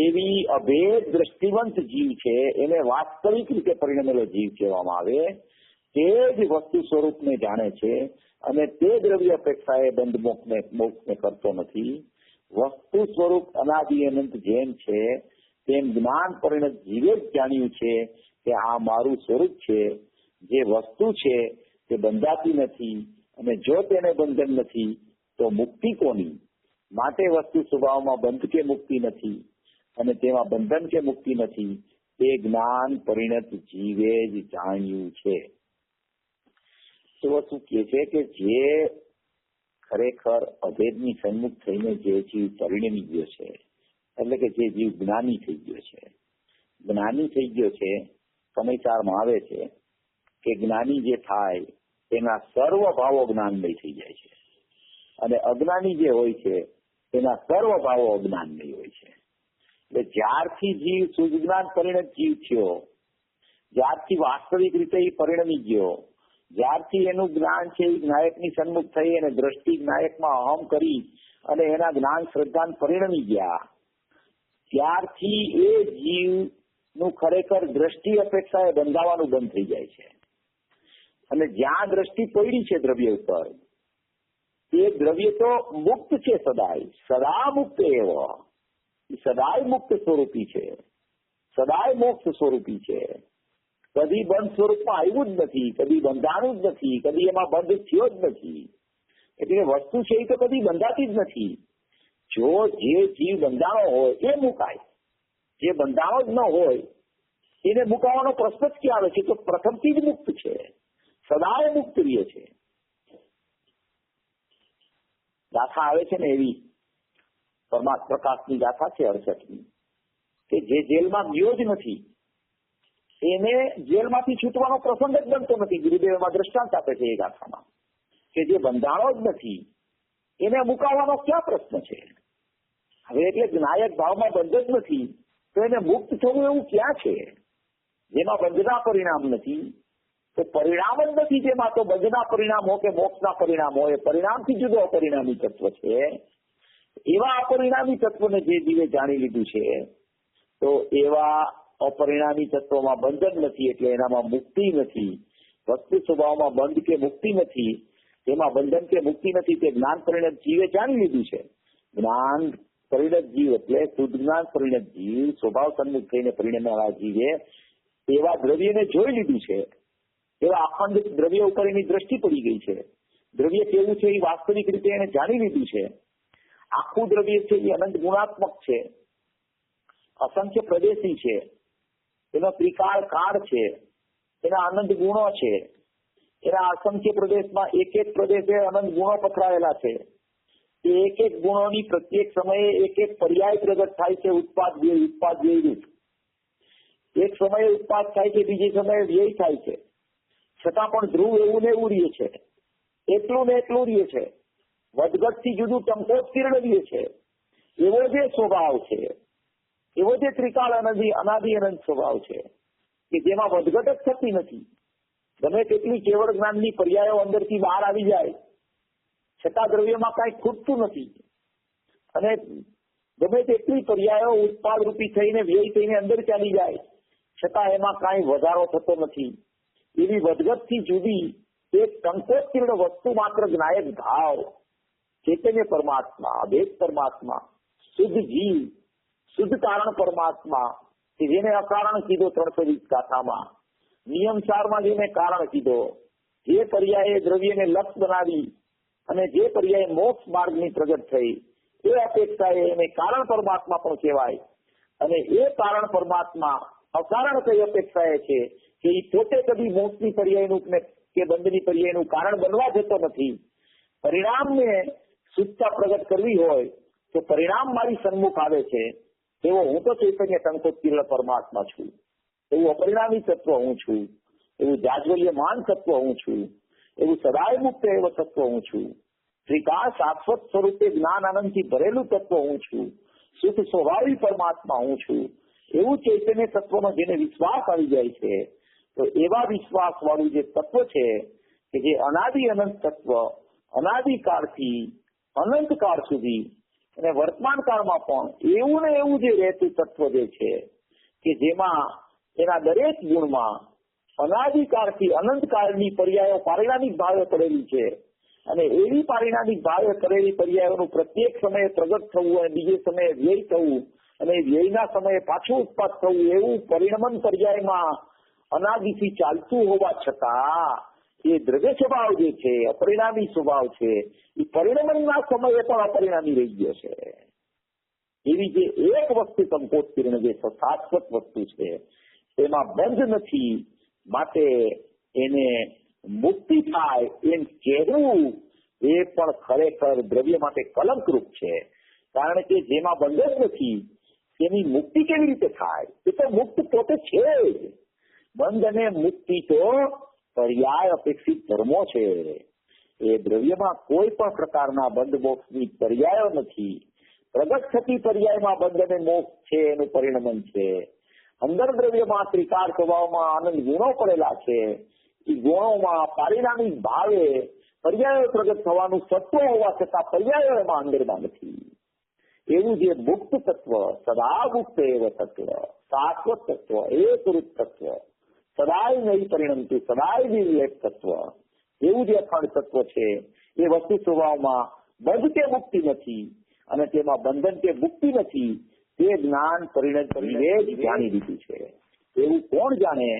એવી અભેદ દ્રષ્ટિવંત જીવ છે એને વાસ્તવિક રીતે પરિણમેલો જીવ કહેવામાં આવે. તે જ વસ્તુ સ્વરૂપને જાણે છે અને તે દ્રવ્ય અપેક્ષાએ બંધ મોક્ષને કરતો નથી. વસ્તુ સ્વરૂપ અનાદિ અનંત જેમ છે તેમ જ્ઞાન પરિણત જીવે જ જાણ્યું છે કે આ મારું સ્વરૂપ છે. જે વસ્તુ છે તે બંધાતી નથી અને જો તેને બંધન નથી તો મુક્તિ કોની? માટે વસ્તુ સ્વભાવમાં બંધ કે મુક્તિ નથી અને તેમાં બંધન કે મુક્તિ નથી, તે જ્ઞાન પરિણત જીવે જ જાણ્યું છે. તો શું કહે છે કે જે ખરેખર અભેદની સન્મુખ થઈને જે જીવ પરિણમી ગયો છે, એટલે કે જે જીવ જ્ઞાની થઈ ગયો છે, જ્ઞાની થઈ ગયો છે, સમયચારમાં આવે છે કે જ્ઞાની જે થાય તેના સર્વ ભાવો જ્ઞાનમય થઈ જાય છે અને અજ્ઞાની જે હોય છે તેના સર્વ ભાવો અજ્ઞાનમય હોય છે. એટલે જ્યારથી જીવ સુજ્ઞાન પરિણત જીવ થયો, જ્યારથી વાસ્તવિક રીતે એ પરિણમી ગયો, જ્યારથી એનું જ્ઞાન છે એ જ્ઞાયકની સન્મુખ થઈ અને દ્રષ્ટિ જ્ઞાયકમાં અહમ કરી અને એના જ્ઞાન શ્રદ્ધાન પરિણમી ગયા, ત્યારથી એ જીવનું ખરેખર દ્રષ્ટિ અપેક્ષાએ બંધાવાનું બંધ થઈ જાય છે. અને જ્યાં દ્રષ્ટિ પડી છે દ્રવ્ય ઉપર, તે દ્રવ્ય તો મુક્ત છે, સદા મુક્ત એવો, સદાય મુક્ત સ્વરૂપી છે, સદાય મોક્ષ સ્વરૂપી છે. કદી બંધ સ્વરૂપમાં આવ્યું જ નથી, કદી બંધાણું જ નથી, કદી એમાં બંધ થયો જ નથી. એટલે વસ્તુ છે એ તો કદી બંધાતી જ નથી. જો જે જીવ બંધાણો હોય એ મુકાય, જે બંધાણો જ ન હોય એને મુકાવાનો પ્રશ્ન જ ક્યાં આવે છે? તો પ્રથમથી જ મુક્ત છે, સદાય મુક્ત રહે છે. ગાથા આવે છે ને એવી પરમાત્મા પ્રકાશની ગાથા છે 68મી, કે જે જેલમાં ગયો જ નથી એને જેલમાંથી છૂટવાનો પ્રસંગ જ બનતો નથી. ગુરુદેવ એમાં દ્રષ્ટાંત આપે છે એ ગાથામાં કે જે બંધાણો જ નથી એને મુકાવવાનો ક્યાં પ્રશ્ન છે? હવે એટલે જ્ઞાયક ભાવમાં બંધ જ નથી તો એને મુક્ત થવું એવું ક્યાં છે? જેમાં બંધના પરિણામ નથી તો પરિણામ જ નથી, જેમાં તો બંધના પરિણામ હોય કે મોક્ષના પરિણામ હોય, પરિણામથી જુદો અપરિણામી તત્વ છે. એવા અપરિણામી તત્વને જે જીવે જાણી લીધું છે તો એવા અપરિણામી તત્વોમાં બંધન નથી, એટલે એનામાં મુક્તિ નથી. વસ્તુ સ્વભાવમાં બંધ કે મુક્તિ નથી, તેમાં બંધન કે મુક્તિ નથી, તે જ્ઞાન પરિણત જીવે જાણી લીધું છે. જ્ઞાન પરિણત જીવ એટલે શુદ્ધ જ્ઞાન પરિણત જીવ, સ્વભાવ સન્મુખ થઈને પરિણમેલા જીવે એવા દ્રવ્યને જોઈ લીધું છે. એવા અખંડ દ્રવ્ય ઉપર એની દ્રષ્ટિ પડી ગઈ છે. દ્રવ્ય કેવું છે એ વાસ્તવિક રીતે એને જાણી લીધું છે. આખું દ્રવ્ય છે એ અનંત ગુણાત્મક છે, અસંખ્ય પ્રદેશી છે, એનો ત્રિકાળ કાળ છે, એના અનંત ગુણો છે, એના અસંખ્ય પ્રદેશમાં એક એક પ્રદેશે અનંત ગુણો પથરાયેલા છે. એ એક એક ગુણોની પ્રત્યેક સમયે એક એક પર્યાય પ્રગટ થાય છે. ઉત્પાદ વ્યય રૂપ એક સમયે ઉત્પાદ થાય છે, બીજી સમયે વ્યય થાય છે. છતાં પણ ધ્રુવ એવું ને એવું રહે છે, એટલું ને એટલું રહે છે. વધઘટ થી જુદું ટંકોત્કીર્ણ રહે છે. એવો જે સ્વભાવ છે, એવો જે ત્રિકાળ અનાદિ અનંત સ્વભાવ છે કે જેમાં વધઘટ જ થતી નથી. ગમે તેટલી કેવળ જ્ઞાનની પર્યાયો અંદરથી બહાર આવી જાય છતાં દ્રવ્યમાં કાંઈ ખૂટતું નથી. અને ગમે તેટલી પર્યાયો ઉત્પાદ રૂપી થઈને વ્યય થઈને અંદર ચાલી જાય છતાં એમાં કાંઈ વધારો થતો નથી. એવી વધઘટથી જુદી એક ટંકોત્કીર્ણ વસ્તુ માત્ર જ્ઞાયક ભાવ, ચૈતન્ય પરમાત્મા, અભેદ પરમાત્મા, શુદ્ધ જીવ, શુદ્ધ કારણ પરમાત્મા કે જેને અકારણ કીધો 320 ગાથામાં, નિયમસારમાં જેને કારણ કીધો, જે પર્યાયે દ્રવ્યને લક્ષ બનાવી અને જે પર્યાયે મોક્ષ માર્ગની પ્રગટ થઈ, એ અપેક્ષાએ એને કારણ પરમાત્મા પણ કહેવાય. અને એ કારણ પરમાત્મા અકારણ કઈ અપેક્ષાએ છે કે એ પોતે કદી મોક્ષની પર્યાયનું કે બંધની પર્યાયનું કારણ બનવા જતો નથી. પરિણામને શુદ્ધતા પ્રગટ કરવી હોય તો પરિણામ મારી સન્મુખ આવે છે. એવો હું તો ચૈતન્ય ટંકોત્કીર્ણ પરમાત્મા છું, એવું અપરિણામી તત્વ હું છું, એવું જાજ્વલ્યમાન તત્વ હું છું, એવું સદાય મુક્ત એવો તત્વ હું છું, ત્રિકાળ શાશ્વત સ્વરૂપે જ્ઞાન આનંદથી ભરેલું તત્વ હું છું, શુદ્ધ સ્વભાવી પરમાત્મા હું છું. એવું ચૈતન્ય તત્વનો જેને વિશ્વાસ આવી જાય છે, તો એવા વિશ્વાસ વાળું જે તત્વ છે કે જે અનાદિ અનંત તત્વ, અનાદિકાળથી અનંતકાળ સુધી અને વર્તમાન કાળમાં પણ એવું ને એવું જે રહેતું તત્વ જે છે કે જેમાં એના દરેક ગુણમાં અનાદિકાળથી અનંતકાળની પર્યાયો પારિણામિક ભાવે પડેલી છે. અને એવી પારિણામિક ભાવે કરેલી પર્યાયોનું પ્રત્યેક સમયે પ્રગટ થવું અને બીજે સમયે વ્યય થવું અને વ્યયના સમયે પાછું ઉત્પાદ થવું, એવું પરિણમન પર્યાયમાં અનાદિથી ચાલતું હોવા છતાં એ દ્રવ્ય સ્વભાવ જે છે, અપરિણામી સ્વભાવ છે, એ પરિણમનના સમયે પણ અપરિણામી રહી ગયો છે. એવી જે એક વસ્તુ ટંકોત્કીર્ણ જે શાશ્વત વસ્તુ છે એમાં બંધ નથી, માટે એને મુક્તિ થાય એમ કહેવું એ પણ ખરેખર દ્રવ્ય માટે કલંકરૂપ છે. કારણ કે જેમાં બંધ જ નથી તેની મુક્તિ કેવી રીતે થાય? એ તો મુક્ત પોતે છે જ. બંધ અને મુક્તિ તો પર્યાય અપેક્ષિત ધર્મો છે. એ દ્રવ્યમાં કોઈ પણ પ્રકારના બંધ મોક્ષની પર્યાયો નથી. પ્રગટ થતી પર્યાયમાં બંધ અને મોક્ષ છે એનું પરિણમન છે. અંદર દ્રવ્યમાં ત્રિકાળ સ્વભાવમાં આનંદ ગુણો પડેલા છે. એ ગુણોમાં પારિણામિક ભાવે પર્યાયો પ્રગટ થવાનું સત્વ હોવા છતાં પર્યાયો એમાં અંદરમાં નથી. એવું જે મુક્ત તત્વ, સદા મુક્ત એવ તત્વ, શાશ્વત તત્વ, એકરૂપ તત્વ, સદાય નહીં પરિણમતું, સદાય નિર્લેપ તત્વ, એવું જે અખંડ તત્વ છે એ વસ્તુ સ્વભાવમાં બંધ કે મુક્તિ નથી અને તેમાં બંધન કે મુક્તિ નથી. તે જ્ઞાન પરિણત કરીને જ જાણી લીધું છે. એવું કોણ જાણે?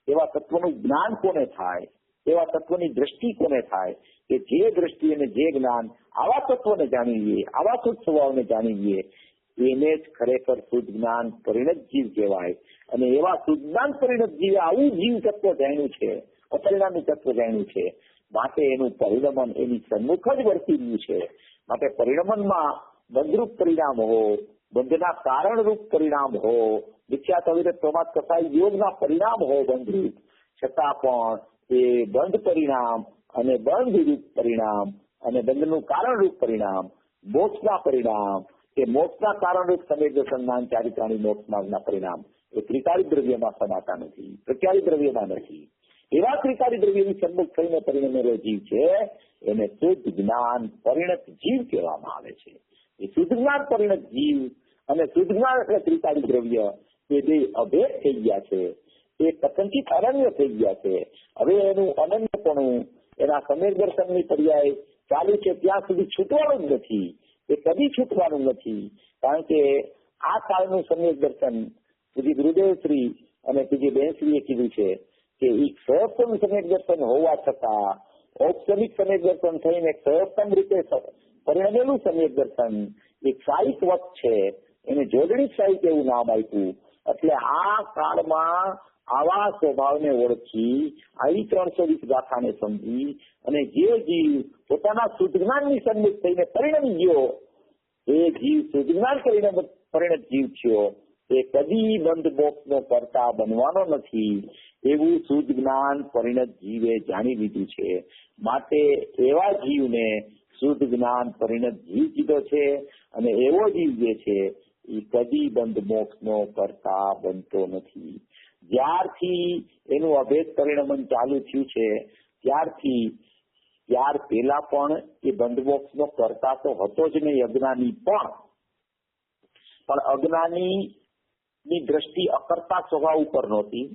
એવા તત્વનું જ્ઞાન કોને થાય? એવા તત્વની દ્રષ્ટિ કોને થાય કે જે દ્રષ્ટિ અને જે જ્ઞાન આવા તત્વને જાણીએ, આવા શુદ્ધ સ્વભાવને જાણીએ, એને જ ખરેખર શુદ્ધ જ્ઞાન પરિણત જીવ કહેવાય. અને એવા શુદ્ધ જ્ઞાન પરિણત જીવે આવું જીવ તત્વ જાણ્યું છે, અપરિણામી તત્વ જાણ્યું છે. માટે એનું પરિણમન એની સન્મુખ જ વર્તી રહ્યું છે. માટે પરિણમનમાં બંધરૂપ પરિણામ હો, બંધના કારણરૂપ પરિણામ હો, વિખ્યાત અવિરત પ્રમાદ કસાઈ યોગના પરિણામ હો બંધરૂપ, છતાં પણ એ બંધ પરિણામ અને બંધરૂપ પરિણામ અને બંધનું કારણરૂપ પરિણામ, મોક્ષના પરિણામ કે મોક્ષના કારણરૂપ સમેજ સંજ્ઞાન ચારિત્રાણી મોક્ષ માર્ગના પરિણામ એ ત્રિકાળી દ્રવ્યમાં સમાતા નથી, પ્રત્યાળી દ્રવ્યમાં નથી. એવા ત્રિકાળી દ્રવ્યની સન્મુખ થઈને પરિણમેલો જીવ છે એને શુદ્ધ જ્ઞાન પરિણત જીવ કહેવામાં આવે છે. એ શુદ્ધ જ્ઞાન પરિણત જીવ અને શુદ્ધ જ્ઞાન એટલે ત્રિકાળી દ્રવ્ય એ બે અભેદ થઈ ગયા છે, એ કથનથી અનન્ય થઈ ગયા છે. હવે એનું અનન્યપણું એના સમ્યક દર્શનની પર્યાય ચાલુ છે ત્યાં સુધી છૂટવાનું જ નથી, એ કદી છૂટવાનું નથી. કારણ કે આ કાળનું સમ્યક દર્શન પૂજ્ય ગુરુદેવશ્રી અને પૂજ્ય બહેનશ્રીએ કીધું છે કે એક સર્વોત્તમ સમ્યક દર્શન હોવા છતાં ઔપચારિક સમ્યક દર્શન થઈને સર્વોત્તમ રીતે પરિણમેલું સમ્યક દર્શન એક સાહિક વત છે, એને જોડણી સાહિક એવું નામ આપ્યું. એટલે આ કાળમાં આવા સ્વભાવને ઓળખી, આવી 320 ગાથાને સમજી અને જે જીવ પોતાના શુદ્ધ જ્ઞાનની સન્મુખ થઈને પરિણમી ગયો, એ જીવ શુદ્ધ જ્ઞાન કરીને પરિણત જીવ થયો, એ કદી બંધ મોક્ષનો કર્તા બનવાનો નથી, એવું શુદ્ધ જ્ઞાન પરિણત જીવે જાણી લીધું છે. માટે એવા જીવને શુદ્ધ જ્ઞાન પરિણત જીવ કીધો છે. અને એવો જીવ જે છે એ કદી બંધ મોક્ષનો કર્તા બનતો નથી. જ્યારથી એનું અભેદ પરિણમન ચાલુ થયું છે ત્યાર પહેલા પણ એ બંધ મોક્ષનો કર્તા તો હતો જ નહીં, અજ્ઞાની પણ અજ્ઞાની દ્રષ્ટિ અકર્તા સ્વભાવ ઉપર નહોતી,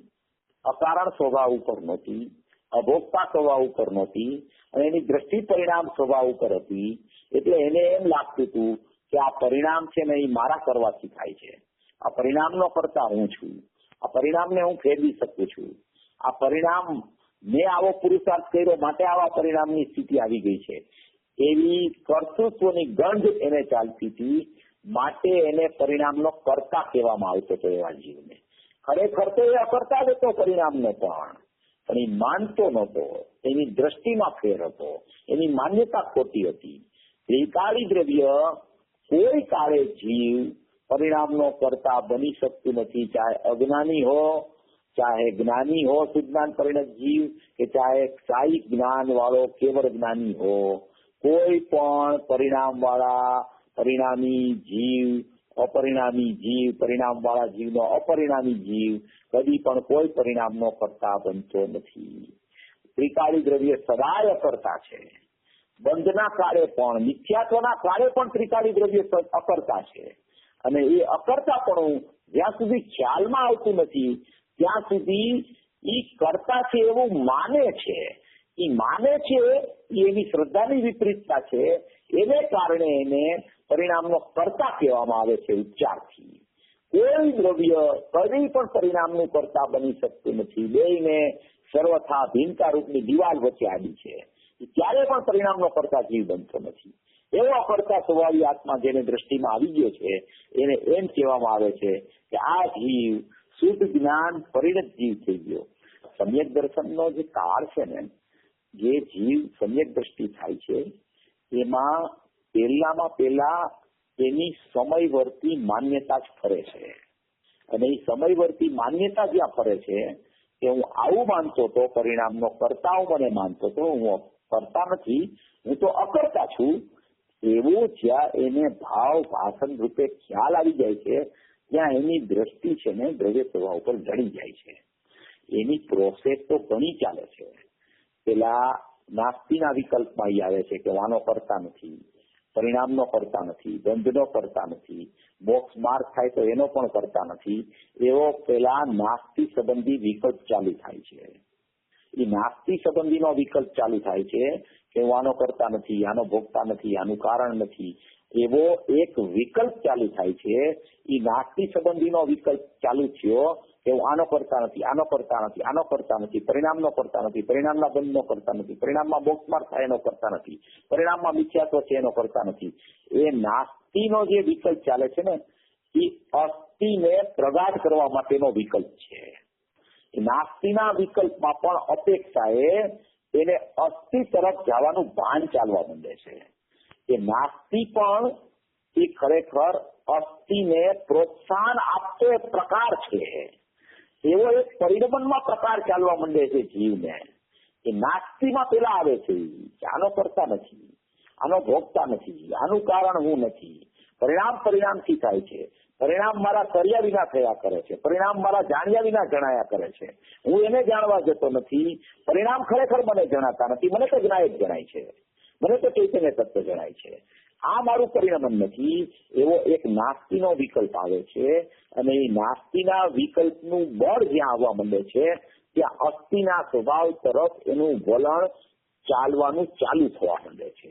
અકારણ સ્વભાવ ઉપર નહોતી, અભોગતા સ્વભાવ ઉપર નહોતી, અને એની દ્રષ્ટિ પરિણામ સ્વભાવ ઉપર હતી. એટલે એને એમ લાગતું હતું કે આ પરિણામ છે ને એ મારા કરવાથી થાય છે, આ પરિણામનો કરતા હું છું, આ પરિણામને હું ફેરવી શકું છું, આ પરિણામ મેં આવો પુરુષાર્થ કર્યો માટે આવા પરિણામની સ્થિતિ આવી ગઈ છે, એવી કર્તૃત્વની ગંધ એને ચાલતી હતી. માટે એને પરિણામનો કર્તા કહેવામાં આવતો હતો એવા જીવને. ખરેખર તો એ અકર્તા જ હતો પરિણામને, પણ એ માનતો નહોતો, એની દ્રષ્ટિમાં ફેર હતો, એની માન્યતા ખોટી હતી. ત્રિકાળી દ્રવ્ય કોઈ કાળે જીવ પરિણામનો કર્તા બની શકતું નથી, ચાહે અજ્ઞાની હો, ચાહે જ્ઞાની હો, શુદ્ધ જ્ઞાન પરિણત જીવ, કે ચાહે સાહિક જ્ઞાન વાળો કેવળ જ્ઞાની હો. કોઈ પણ પરિણામ વાળા પરિણામી જીવ, અપરિણામી જીવ, પરિણામ વાળા જીવનો અપરિણામી જીવ કદી પણ કોઈ પરિણામનો કર્તા બનતો નથી. ત્રિકાળી દ્રવ્ય સદાય અકર્તા છે. બંધના કાળે પણ, મિથ્યાત્વના કાળે પણ ત્રિકાળી દ્રવ્ય અકર્તા છે. અને એ અકર્તાપણું જ્યાં સુધી ખ્યાલમાં આવતું નથી ત્યાં સુધી એ કરતા છે એવું માને છે. એ માને છે એની શ્રદ્ધાની વિપરીતતા છે, એને કારણે એને પરિણામનો કર્તા કહેવામાં આવે છે ઉચ્ચારથી. કોઈ દ્રવ્ય કદી પણ પરિણામનું કર્તા બની શકતું નથી. બેયને સર્વથા ભિન્નતા રૂપની દિવાલ વચ્ચે આડી છે. ક્યારે પણ પરિણામનો કર્તા જીવ બનતો નથી. એવો અકર્તા સ્વભાવી આત્મા જેને દ્રષ્ટિમાં આવી ગયો છે એને એમ કહેવામાં આવે છે કે આ જીવ શુદ્ધ જ્ઞાન પરિણત જીવ થઈ ગયો. સમ્યક દર્શનનો જે કાળ છે ને, જે જીવ સમ્યક દ્રષ્ટિ થાય છે એમાં પહેલા એની સમયવર્તી માન્યતા જ ફરે છે. અને એ સમયવર્તી માન્યતા જ્યાં ફરે છે કે હું આવું માનતો હતો, પરિણામનો કર્તા હું મને માનતો હતો, હું કરતા નથી, હું તો અકર્તા છું, એવું જ્યાં એને ભાવ ભાષણ રૂપે ખ્યાલ આવી જાય છે ત્યાં એની દ્રષ્ટિ છે ને દ્રવ્ય સ્વભાવ ઉપર જડી જાય છે. એની પ્રોસેસ તો ઘણી ચાલે છે. પેલા નાસ્તિના વિકલ્પમાં આવે છે કે વાનો કરતા નથી, પરિણામનો કરતા નથી, બંધનો કરતા નથી, મોક્ષ માર્ગ થાય તો એનો પણ કરતા નથી. એવો પેલા નાસ્તિ સંબંધી વિકલ્પ ચાલુ થાય છે. એ નાસ્તિ સંબંધીનો વિકલ્પ ચાલુ થાય છે કે હું આનો કરતા નથી, આનો ભોગતા નથી, આનું કારણ નથી, એવો એક વિકલ્પ ચાલુ થાય છે. એ નાસ્તિ સંબંધીનો વિકલ્પ ચાલુ થયો કે હું આનો કરતા નથી, આનો કરતા નથી, આનો કરતા નથી, પરિણામનો કરતા નથી, પરિણામના બંધનો કરતા નથી, પરિણામમાં મોક્ષ માર્ગ થાય એનો કરતા નથી, પરિણામમાં મિથ્યાત્વ છે એનો કરતા નથી. એ નાસ્તિનો જે વિકલ્પ ચાલે છે ને એ અસ્થિને પ્રગાઢ કરવા માટેનો વિકલ્પ છે. નાસ્તિના વિકલ્પમાં પણ અપેક્ષાએ એને અસ્થિ તરફ જવાનું ભાન ચાલવા માંડે છે. એ નાસ્તિ પણ એ ખરેખર અસ્થિને પ્રોત્સાહન આપતો એક પ્રકાર છે. એવો એક પરિણમનમાં પ્રકાર ચાલવા માંડે છે જીવને. એ નાસ્તિમાં પેલા આવે છે કે આનો કરતા નથી, આનો ભોગતા નથી, આનું કારણ હું નથી, પરિણામથી થાય છે, પરિણામ મારા કર્યા વિના થયા કરે છે, પરિણામ મારા જાણ્યા વિના જણાયા કરે છે, હું એને જાણવા જતો નથી, પરિણામ ખરેખર મને જણાતા નથી, મને તો જ્ઞાય જ જણાય છે, મને તો ચૈતન્ય તત્વ જણાય છે. આ મારું પરિણમન નથી, એવો એક નાસ્તીનો વિકલ્પ આવે છે. અને એ નાસ્તીના વિકલ્પનું બળ જ્યાં આવવા માંડે છે ત્યાં અસ્થિના સ્વભાવ તરફ એનું વલણ ચાલવાનું ચાલુ થવા માંડે છે.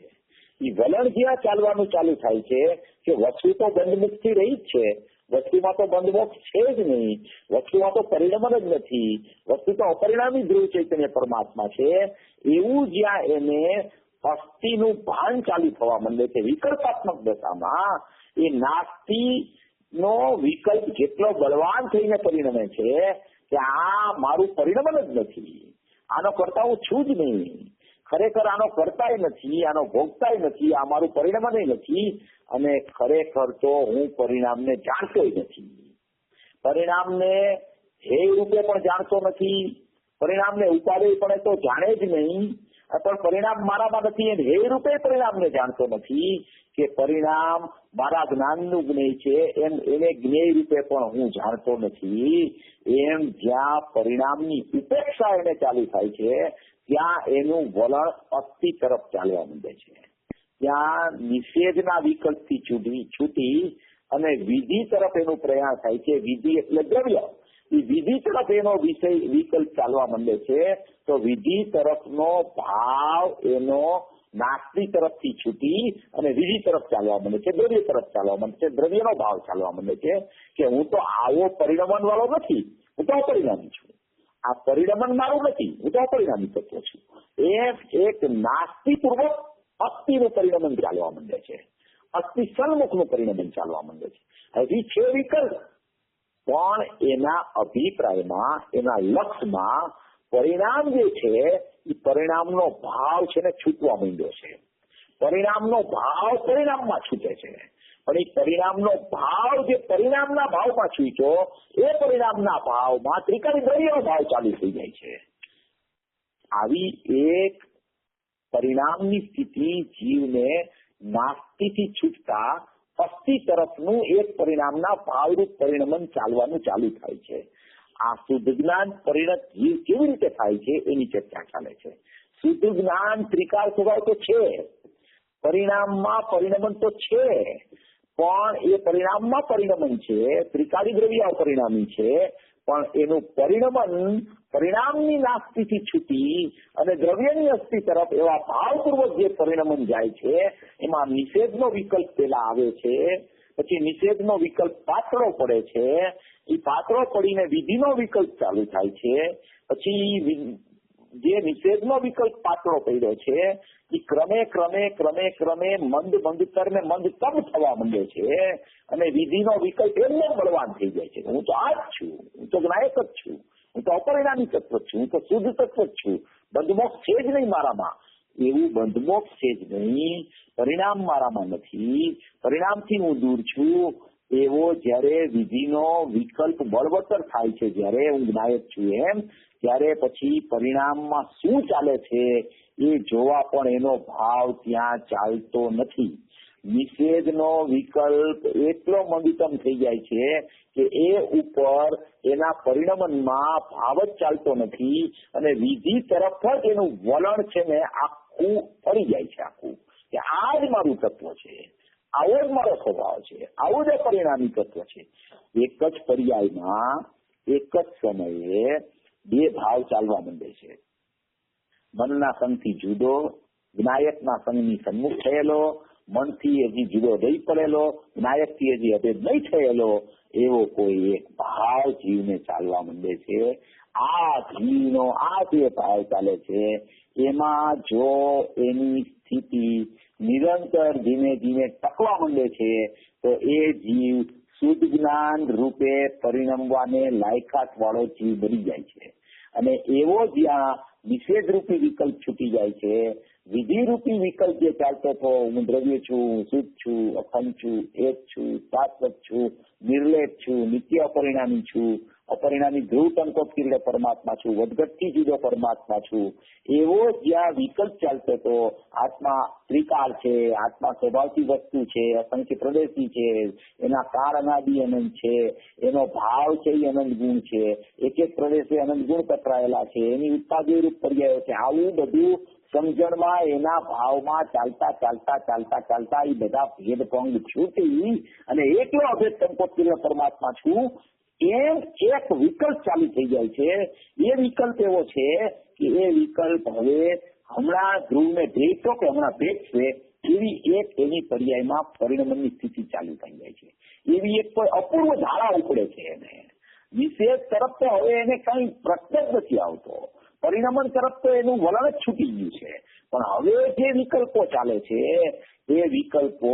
એ વલણ જ્યાં ચાલવાનું ચાલુ થાય છે કે વસ્તુ તો બંધમુખથી રહી જ છે, વસ્તુમાં તો બંધમોક્ષ છે જ નહીં, વસ્તુમાં તો પરિણમન જ નથી, વસ્તુ તો અપરિણામી ધ્રુવ ચૈતન્ય પરમાત્મા છે, એવું જ્યાં એને અસ્થિનું ભાન ચાલુ થવા માંડે છે વિકલ્પાત્મક દશામાં, એ નાસ્તી નો વિકલ્પ જેટલો બળવાન થઈને પરિણમે છે કે આ મારું પરિણમન જ નથી, આનો કરતા હું છું જ નહીં, ખરેખર આનો કરતાય નથી, આનો ભોગતાય નથી, આ મારું પરિણમન નથી, અને ખરેખર તો હું પરિણામને જાણતોય નથી, પરિણામને ધ્યેય રૂપે પણ જાણતો નથી, પરિણામને ઉપાડે પણ તો જાણે જ નહીં, પણ પરિણામ મારામાં નથી અને હે રૂપે પરિણામને જાણતો નથી કે પરિણામ મારા જ્ઞાનનું જ્ઞેય છે એમ એને જ્ઞેય રૂપે પણ હું જાણતો નથી. એમ જ્યાં પરિણામની ઉપેક્ષા એને ચાલુ થાય છે ત્યાં એનું વલણ અસ્થિ તરફ ચાલવા માંડે છે. ત્યાં નિષેધના વિકલ્પથી છૂટી અને વિધિ તરફ એનું પ્રયાણ થાય છે. વિધિ એટલે દ્રવ્ય, એ વિધિ તરફ એનો વિષય વિકલ્પ ચાલવા માંડે છે. તો વિધિ તરફનો ભાવ એનો નાસ્તી તરફથી છૂટી અને વિધિ તરફ ચાલવા માંડે છે, દ્રવ્ય તરફ ચાલવા માંડે છે, દ્રવ્યનો ભાવ ચાલવા માંડે છે કે હું તો આવો પરિણમન વાળો નથી, હું તો અપરિણામી છું, આ પરિણમન મારું નથી, હું તો અપરિણામી તત્વ છું. એક નાસ્તી પૂર્વક અસ્થિનું પરિણમન ચાલવા માંડે છે, અસ્થિ સન્મુખનું પરિણમન ચાલવા માંડે છે. હજી છે વિકલ્પ, પણ એના અભિપ્રાયમાં, એના લક્ષમાં પરિણામ જે છે એ પરિણામનો ભાવ છે ને છૂટવા માંડ્યો છે. પરિણામનો ભાવ પરિણામમાં છૂટે છે, પણ એ પરિણામનો ભાવ જે પરિણામના ભાવમાં છૂટ્યો એ પરિણામના ભાવમાં ત્રિકાળી દ્રવ્યનો ભાવ ચાલુ થઈ જાય છે. આવી એક પરિણામની સ્થિતિ જીવને નાસ્તીથી છૂટતા અસ્થિ તરફનું એક પરિણામના ભાવરૂપ પરિણમન ચાલવાનું ચાલુ થાય છે. આ શુદ્ધ જ્ઞાન પરિણત જીવ કેવી રીતે થાય છે એની ચર્ચા ચાલે છે. શુદ્ધ જ્ઞાન ત્રિકાળ સ્વભાવ તો છે, પરિણામમાં પરિણમન તો છે, પણ એ પરિણામમાં પરિણમન છે, ત્રિકાળી દ્રવ્ય અપરિણામી છે, પણ એનું પરિણમન પરિણામની નાસ્તીથી છૂટી અને દ્રવ્યની અસ્થિ તરફ એવા ભાવપૂર્વક જે પરિણમન જાય છે એમાં નિષેધનો વિકલ્પ પેલા આવે છે, પછી નિષેધનો વિકલ્પ પાતળો પડે છે, એ પાતળો પડીને વિધિનો વિકલ્પ ચાલુ થાય છે, પછી જે નિષેધનો વિકલ્પ પાતળો પડ્યો છે એ ક્રમે ક્રમે ક્રમે ક્રમે મંદતર ને મંદતમ થવા માંડે છે અને વિધિનો વિકલ્પ એમને બળવાન થઈ જાય છે. હું તો આ જ છું, હું તો જ્ઞાયક જ છું, હું તો અપરિણામી તત્વ જ છું, હું તો શુદ્ધ તત્વ જ છું, બંધમોક્ષ છે જ નહીં મારામાં. એવું બંધમોક્ષ છે જ નહીં, પરિણામ મારામાં નથી, પરિણામથી હું દૂર છું, એવો જયારે વિધિનો વિકલ્પ બળવત્તર થાય છે, જયારે હું જ્ઞાયક છું એમ, ત્યારે પછી પરિણામમાં શું ચાલે છે એ જોવા પણ એનો ભાવ ત્યાં ચાલતો નથી. નિષેધનો વિકલ્પ એટલો મંદતમ થઈ જાય છે કે એ ઉપર એના પરિણમનમાં ભાવ જ ચાલતો નથી અને વિધિ તરફ જ એનું વલણ છે ને આખું ફરી જાય છે, આખું કે આ જ મારું તત્વ છે, આવો જ મારો સ્વભાવ છે, આવું જ પરિણામી તત્વ છે. એક જ પર્યાયમાં એક જ સમયે બે ભાવ ચાલવા માંડે છે. મનના સંગથી જુદો, જ્ઞાયકના સંગની સન્મુખ થયેલો, મનથી હજી જુદો રહી પડેલો, જ્ઞાયકથી હજી અભેદ નહીં થયેલો, એવો કોઈ એક ભાવ જીવને ચાલવા માંડે છે. આ જીવનો આ જે ભાવ ચાલે છે એમાં જો એની સ્થિતિ નિરંતર ધીમે ધીમે ટકવા માંડે છે તો એ જીવ શુદ્ધ જ્ઞાન રૂપે પરિણમવાને લાયકાત વાળો જીવ બની જાય છે. અને એવો જ્યાં નિષેધ રૂપી વિકલ્પ છૂટી જાય છે, વિધિ રૂપી વિકલ્પ જે ચાલતો હતો, હું દ્રવ્ય છું, હું શુદ્ધ છું, અખંડ છું, એક છું, શાશ્વત છું, નિર્લેપ છું, નિત્ય અપરિણામી છું, અપરિણામી ધ્રુવ ટંકોત્કીર્ણ પરમાત્મા છું, વધઘટથી જુદો પરમાત્મા છું, એવો જ્યાં વિકલ્પ ચાલતો હતો, આત્મા ત્રિકાળ છે, આત્મા સ્વભાવથી વસ્તુ છે, અસંખ્ય પ્રદેશી છે, એના કાળ અનાદિ અનંત છે, એનો ભાવ છે એ અનંત ગુણ છે, એક એક પ્રદેશે અનંત ગુણ પકડાયેલા છે, એની ઉત્પાદય રૂપ પર્યાયો છે, આવું બધું સમજણમાં એના ભાવમાં ચાલતા ચાલતા ચાલતા ચાલતા એ બધા ભેદભંગ છૂટી અને એકલો અભેદ ટંકોત્કીર્ણ પરમાત્મા છું એમ એક વિકલ્પ ચાલુ થઈ જાય છે. એ વિકલ્પ એવો છે કે એ વિકલ્પ હવે હમણાં ધ્રુવને ભેટો કે હમણાં ભેટશે એવી એક એની પર્યાયમાં પરિણમનની સ્થિતિ ચાલુ થઈ જાય છે. એવી એક કોઈ અપૂર્વ ધારા ઉપડે છે એને વિશેષ તરફ તો હવે એને કઈ પ્રશ્ન જ નથી આવતો. પરિણમન તરફ તો એનું વલણ જ છૂટી ગયું છે. પણ હવે જે વિકલ્પો ચાલે છે એ વિકલ્પો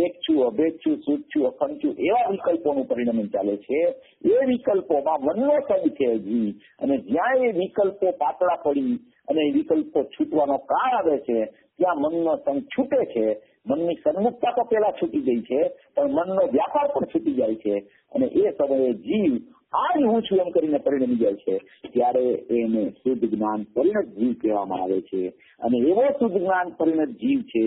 એક છું, અભેદ છું, શુદ્ધ છું, અખંડ છું એવા વિકલ્પોનું પરિણમન ચાલે છે. એ વિકલ્પોમાં મનનો સંગ છે હજી, અને જ્યાં એ વિકલ્પો પાતળા પડી અને એ વિકલ્પો છૂટવાનો કાળ આવે છે ત્યાં મનનો સંગ છૂટે છે. મનની સન્મુખતા તો પેલા છૂટી ગઈ છે, પણ મનનો વ્યાપાર પણ છૂટી જાય છે અને એ સમયે જીવ આ જ હું છું એમ કરીને પરિણમી જાય છે. ત્યારે એને શુદ્ધ જ્ઞાન પરિણત જીવ કહેવામાં આવે છે. અને એવો શુદ્ધ જ્ઞાન પરિણત જીવ છે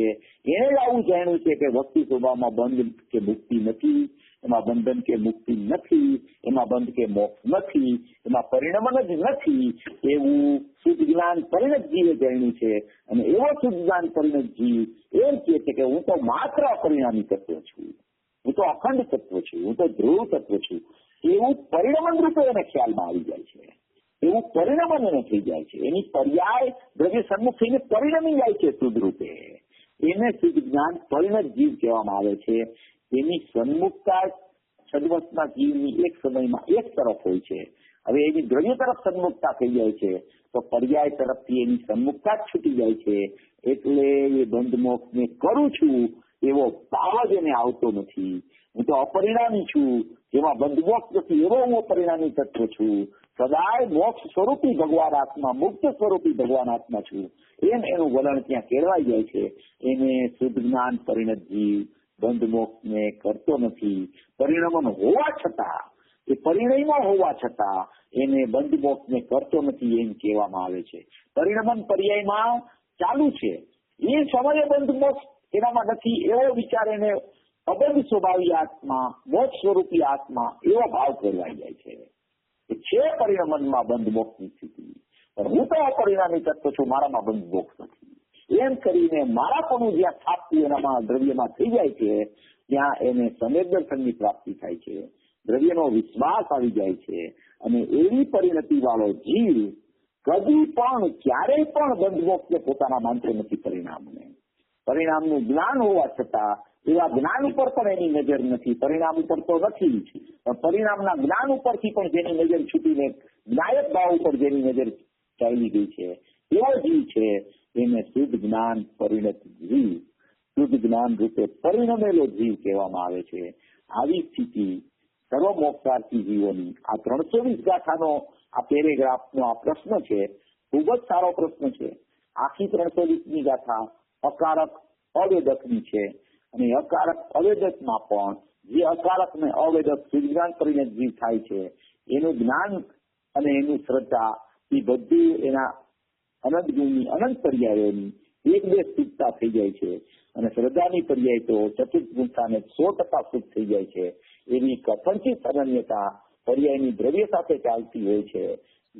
એને જ આવું જાણ્યું છે કે વસ્તુ સ્વભાવમાં બંધ કે મુક્તિ નથી, એમાં બંધન કે મુક્તિ નથી, એમાં બંધ કે મોક્ષ નથી, એમાં પરિણમન જ નથી, એવું શુદ્ધ જ્ઞાન પરિણત જીવે જાણ્યું છે. અને એવો શુદ્ધ જ્ઞાન પરિણત જીવ એમ કહે છે કે હું તો માત્ર અપરિણામી તત્વ છું, હું તો અખંડ તત્વ છું, હું તો ધ્રુવ તત્વ છું. એવું પરિણમન રૂપે એને ખ્યાલમાં આવી જાય છે. એવું પરિણમન એને થઈ જાય છે. એની પર્યાય દ્રવ્ય સન્મુખ થઈને પરિણમી જાય છે શુદ્ધ રૂપે. એને શુદ્ધ જ્ઞાન પરિણત જીવ કહેવામાં આવે છે. એની સન્મુખતા સદવસના જીવની એક સમયમાં એક તરફ હોય છે. હવે એની દ્રવ્ય તરફ સન્મુખતા થઈ જાય છે તો પર્યાય તરફથી એની સન્મુખતા જ છૂટી જાય છે. એટલે એ બંધ મોક્ષને કરું છું એવો ભાવ જ એને આવતો નથી. હું તો અપરિણામી છું, જેમાં બંધ મોક્ષ નથી એવો હું અપરિણામી તત્વ છું. સદાય મોક્ષ સ્વરૂપી ભગવાન આત્મા, મુક્ત સ્વરૂપી ભગવાન આત્મા છું એમ એનું વલણ ત્યાં કેળવાઈ જાય છે. એને શુદ્ધ જ્ઞાન પરિણત જીવ બંધ મોક્ષને કરતો નથી. પરિણમન હોવા છતાં, એ પરિણયમાં હોવા છતાં એને બંધ મોક્ષને કરતો નથી એમ કહેવામાં આવે છે. પરિણમન પર્યાયમાં ચાલુ છે, એ સમયે બંધ મોક્ષ એનામાં નથી એવો વિચાર એને અબંધ સ્વભાવી આત્મા, મોક્ષ સ્વરૂપી આત્મા એવો ભાવ કેળવાઈ જાય છે. છે પરિણમનમાં બંધ મોક્ષની સ્થિતિ, પણ હું તો અપરિણામી તત્વ છું, મારામાં બંધ મોક્ષ નથી એમ કરીને મારાપણું જ્યાં સ્થાપતું એનામાં દ્રવ્યમાં થઈ જાય છે ત્યાં એને સંવેદનની પ્રાપ્તિ થાય છે, દ્રવ્યનો વિશ્વાસ આવી જાય છે. અને એવી પરિણતિ વાળો જીવ કદી પણ ક્યારેય પણ બંધ મોક્ષને પોતાના માનતો નથી. પરિણામનું જ્ઞાન હોવા છતાં એવા જ્ઞાન ઉપર પણ એની નજર નથી. પરિણામ ઉપર તો નથી, પણ પરિણામના જ્ઞાન ઉપરથી પણ જેની નજર છૂટીને જ્ઞાયક ભાવ ઉપર જેની નજર ચાલી ગઈ છે એવો જીવ છે. એને શુદ્ધ જ્ઞાન પરિણત જીવ, શુદ્ધ જ્ઞાન રૂપે પરિણમેલો જીવ કહેવામાં આવે છે. આવી સ્થિતિ સર્વ મોક્ષાર્થી જીવોની આ 320 ગાથાનો આ પેરેગ્રાફનો આ પ્રશ્ન છે, ખૂબ જ સારો પ્રશ્ન છે. આખી 320ની ગાથા અકારક અવેદકની છે અને અકારક અવેદકમાં પણ જે અકારક ને અવેદક શુદ્ધ જ્ઞાન પરિણત જીવ થાય છે એનું જ્ઞાન અને એનું શ્રદ્ધા એ બધું એના અનંત ગુણની અનંત પર્યાયોની એક બે શુદ્ધતા થઈ જાય છે. અને શ્રદ્ધાની પર્યાય તો ચતુર્થ ગુણતાને 100% શુદ્ધ થઈ જાય છે. એની કથનચિત અનન્યતા પર્યાયની દ્રવ્ય સાથે ચાલતી હોય છે.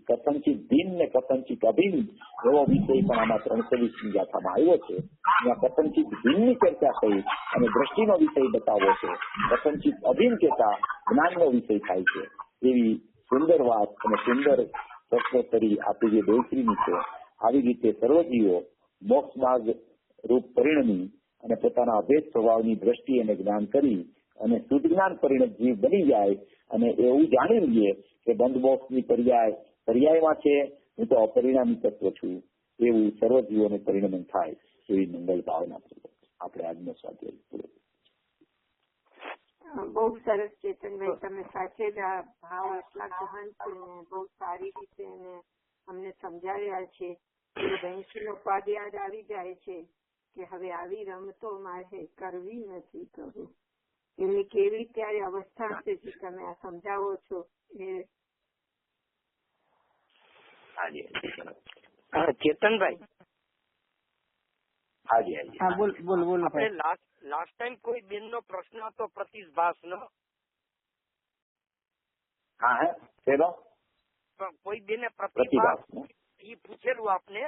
કથનચિત ભિન્ન ને કથનચિત અભિન્ન એવો વિષય પણ આમાં 320ની ગાથામાં આવ્યો છે. ત્યાં કથનચિત ભિન્નની ચર્ચા થઈ અને દ્રષ્ટિનો વિષય બતાવો છે. કથનચિત અભિન્ન કહેતા જ્ઞાનનો વિષય થાય છે. એવી સુંદર વાત અને સુંદર પ્રશ્નોત્તરી આપી જે દેવશ્રીની છે. આવી રીતે સર્વજીવો મોક્ષ માર્ગ રૂપ પરિણમી અને પોતાના અભેદ સ્વભાવની દ્રષ્ટિ અને જ્ઞાન કરી અને શુદ્ધ જ્ઞાન પરિણત જીવ બની જાય અને એવું જાણી લઈએ કે બંધ મોક્ષની પર્યાયમાં છે, હું તો અપરિણામી તત્વ છું, એવું સર્વજીવોને પરિણમન થાય એવી મંગલ ભાવના આપણે આજનો સ્વાધ્યાય પૂરો. બહુ સરસ ચેતનભાઈ, તમે સાચે જ આ ભાવ આટલા ગહન છે ને બહુ સારી રીતે અમને સમજાવ્યા છે. ભેંસનો પદ યાદ આવી જાય છે કે હવે આવી રમતો મારે કરવી નથી પ્રભુ. એમની કેવી ત્યારે અવસ્થા છે જે તમે આ સમજાવો છો એ હાજી ચેતનભાઈ, હાજી હાજી હા બોલ બોલ બોલ આપણે લાસ્ટ ટાઈમ કોઈ બેન નો પ્રશ્ન હતો પ્રતિભાસ નો, હા હે ચલો કોઈ બેને પ્રતિભાસ ઈ પૂછેલું આપને,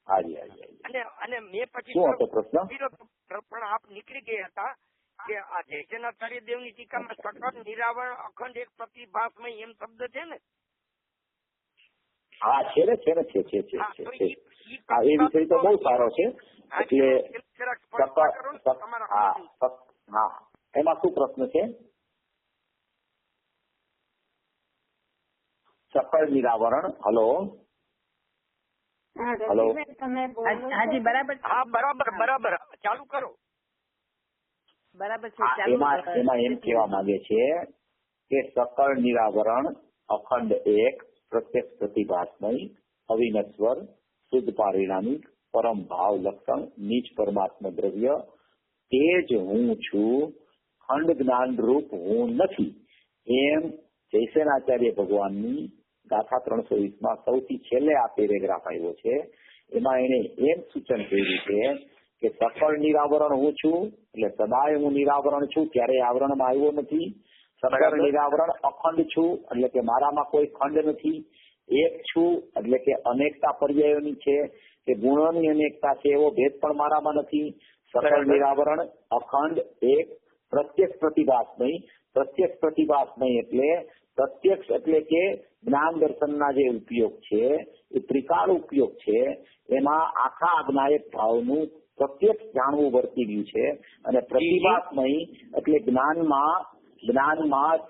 હાજી હાજી અને મેં પછી શું હતો પ્રશ્ન? પણ આપ નીકળી ગયા હતા કે આ જયસેનાચાર્ય દેવની ટીકામાં સકળ નિરાવરણ અખંડ એક પ્રતિભાસમય એમ શબ્દ છે ને? હા છે ને છે હા, તો હા એ વિષય તો બહુ સારો છે. એટલે હા એમાં શું પ્રશ્ન છે? સકળ નિરાવરણ. હલો હલો તમે બોલો. હાજી બરાબર છે. હા બરાબર ચાલુ કરો. બરાબર છે. હા, એમાં એમ કહેવા માંગે છે કે સકળ નિરાવરણ અખંડ એક પ્રત્યક્ષ પ્રતિભાસમય અવિનશ્વર શુદ્ધ પારિણામિક પરમ ભાવ લક્ષણ નીચ પરમાત્મા દ્રવ્ય તે જ હું છું, ખંડ જ્ઞાન રૂપ હું નથી, એમ જયસેનાચાર્ય ભગવાનની ગાથા 320 સૌથી છેલ્લે આ પેરેગ્રાફ આવ્યો છે. એમાં એને એમ સૂચન કર્યું છે કે સકળ નિરાવરણ હું છું, એટલે સદાય હું નિરાવરણ છું, ક્યારેય આવરણમાં આવ્યો નથી. સકળ નિરાવરણ અખંડ છું, એટલે કે મારામાં કોઈ ખંડ નથી. એક છું, એટલે કે અનેકતા પર્યાયોની છે કે ગુણોની અનેકતા છે, એવો ભેદ પણ મારામાં નથી. સકળ નિરાવરણ અખંડ એક પ્રત્યક્ષ પ્રતિભાસમય. પ્રત્યક્ષ પ્રતિભાસમય એટલે પ્રત્યક્ષ એટલે કે જ્ઞાન દર્શનના જે ઉપયોગ છે એ ત્રિકાળ ઉપયોગ છે. એમાં આખા અજ્ઞાયક ભાવનું પ્રત્યક્ષ જાણવું વર્તી ગયું છે. અને પ્રતિભાસમય એટલે જ્ઞાનમાં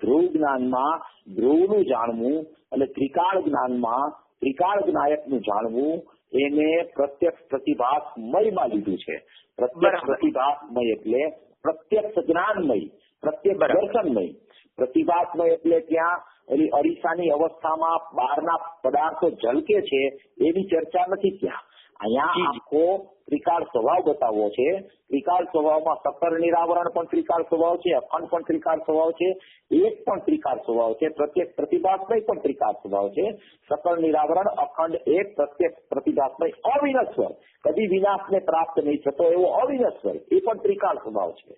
ધ્રુવ જ્ઞાનમાં ધ્રુવનું જાણવું, એટલે ત્રિકાળ જ્ઞાનમાં ત્રિકાળ જ્ઞાયકનું જાણવું, એને પ્રત્યક્ષ પ્રતિભાસમયમાં લીધું છે. પ્રત્યક્ષ પ્રતિભાસમય એટલે પ્રત્યક્ષ જ્ઞાનમય, પ્રત્યક્ષ દર્શનમય. પ્રતિભાસમય એટલે ત્યાં એની અરીસાની અવસ્થામાં બહારના પદાર્થો ઝલકે છે એવી ચર્ચા નથી ત્યાં. અહીંયા આખો ત્રિકાળ સ્વભાવ બતાવવો છે. ત્રિકાળ સ્વભાવમાં સકળ નિરાવરણ પણ ત્રિકાળ સ્વભાવ છે, અખંડ પણ ત્રિકાળ સ્વભાવ છે, એક પણ ત્રિકાળ સ્વભાવ છે, પ્રત્યક્ષ પ્રતિભાસમય પણ ત્રિકાળ સ્વભાવ છે. સકળ નિરાવરણ અખંડ એક પ્રત્યક્ષ પ્રતિભાસમય અવિનશ્વર, કદી વિનાશને પ્રાપ્ત નહીં થતો એવો અવિનશ્વર, એ પણ ત્રિકાળ સ્વભાવ છે.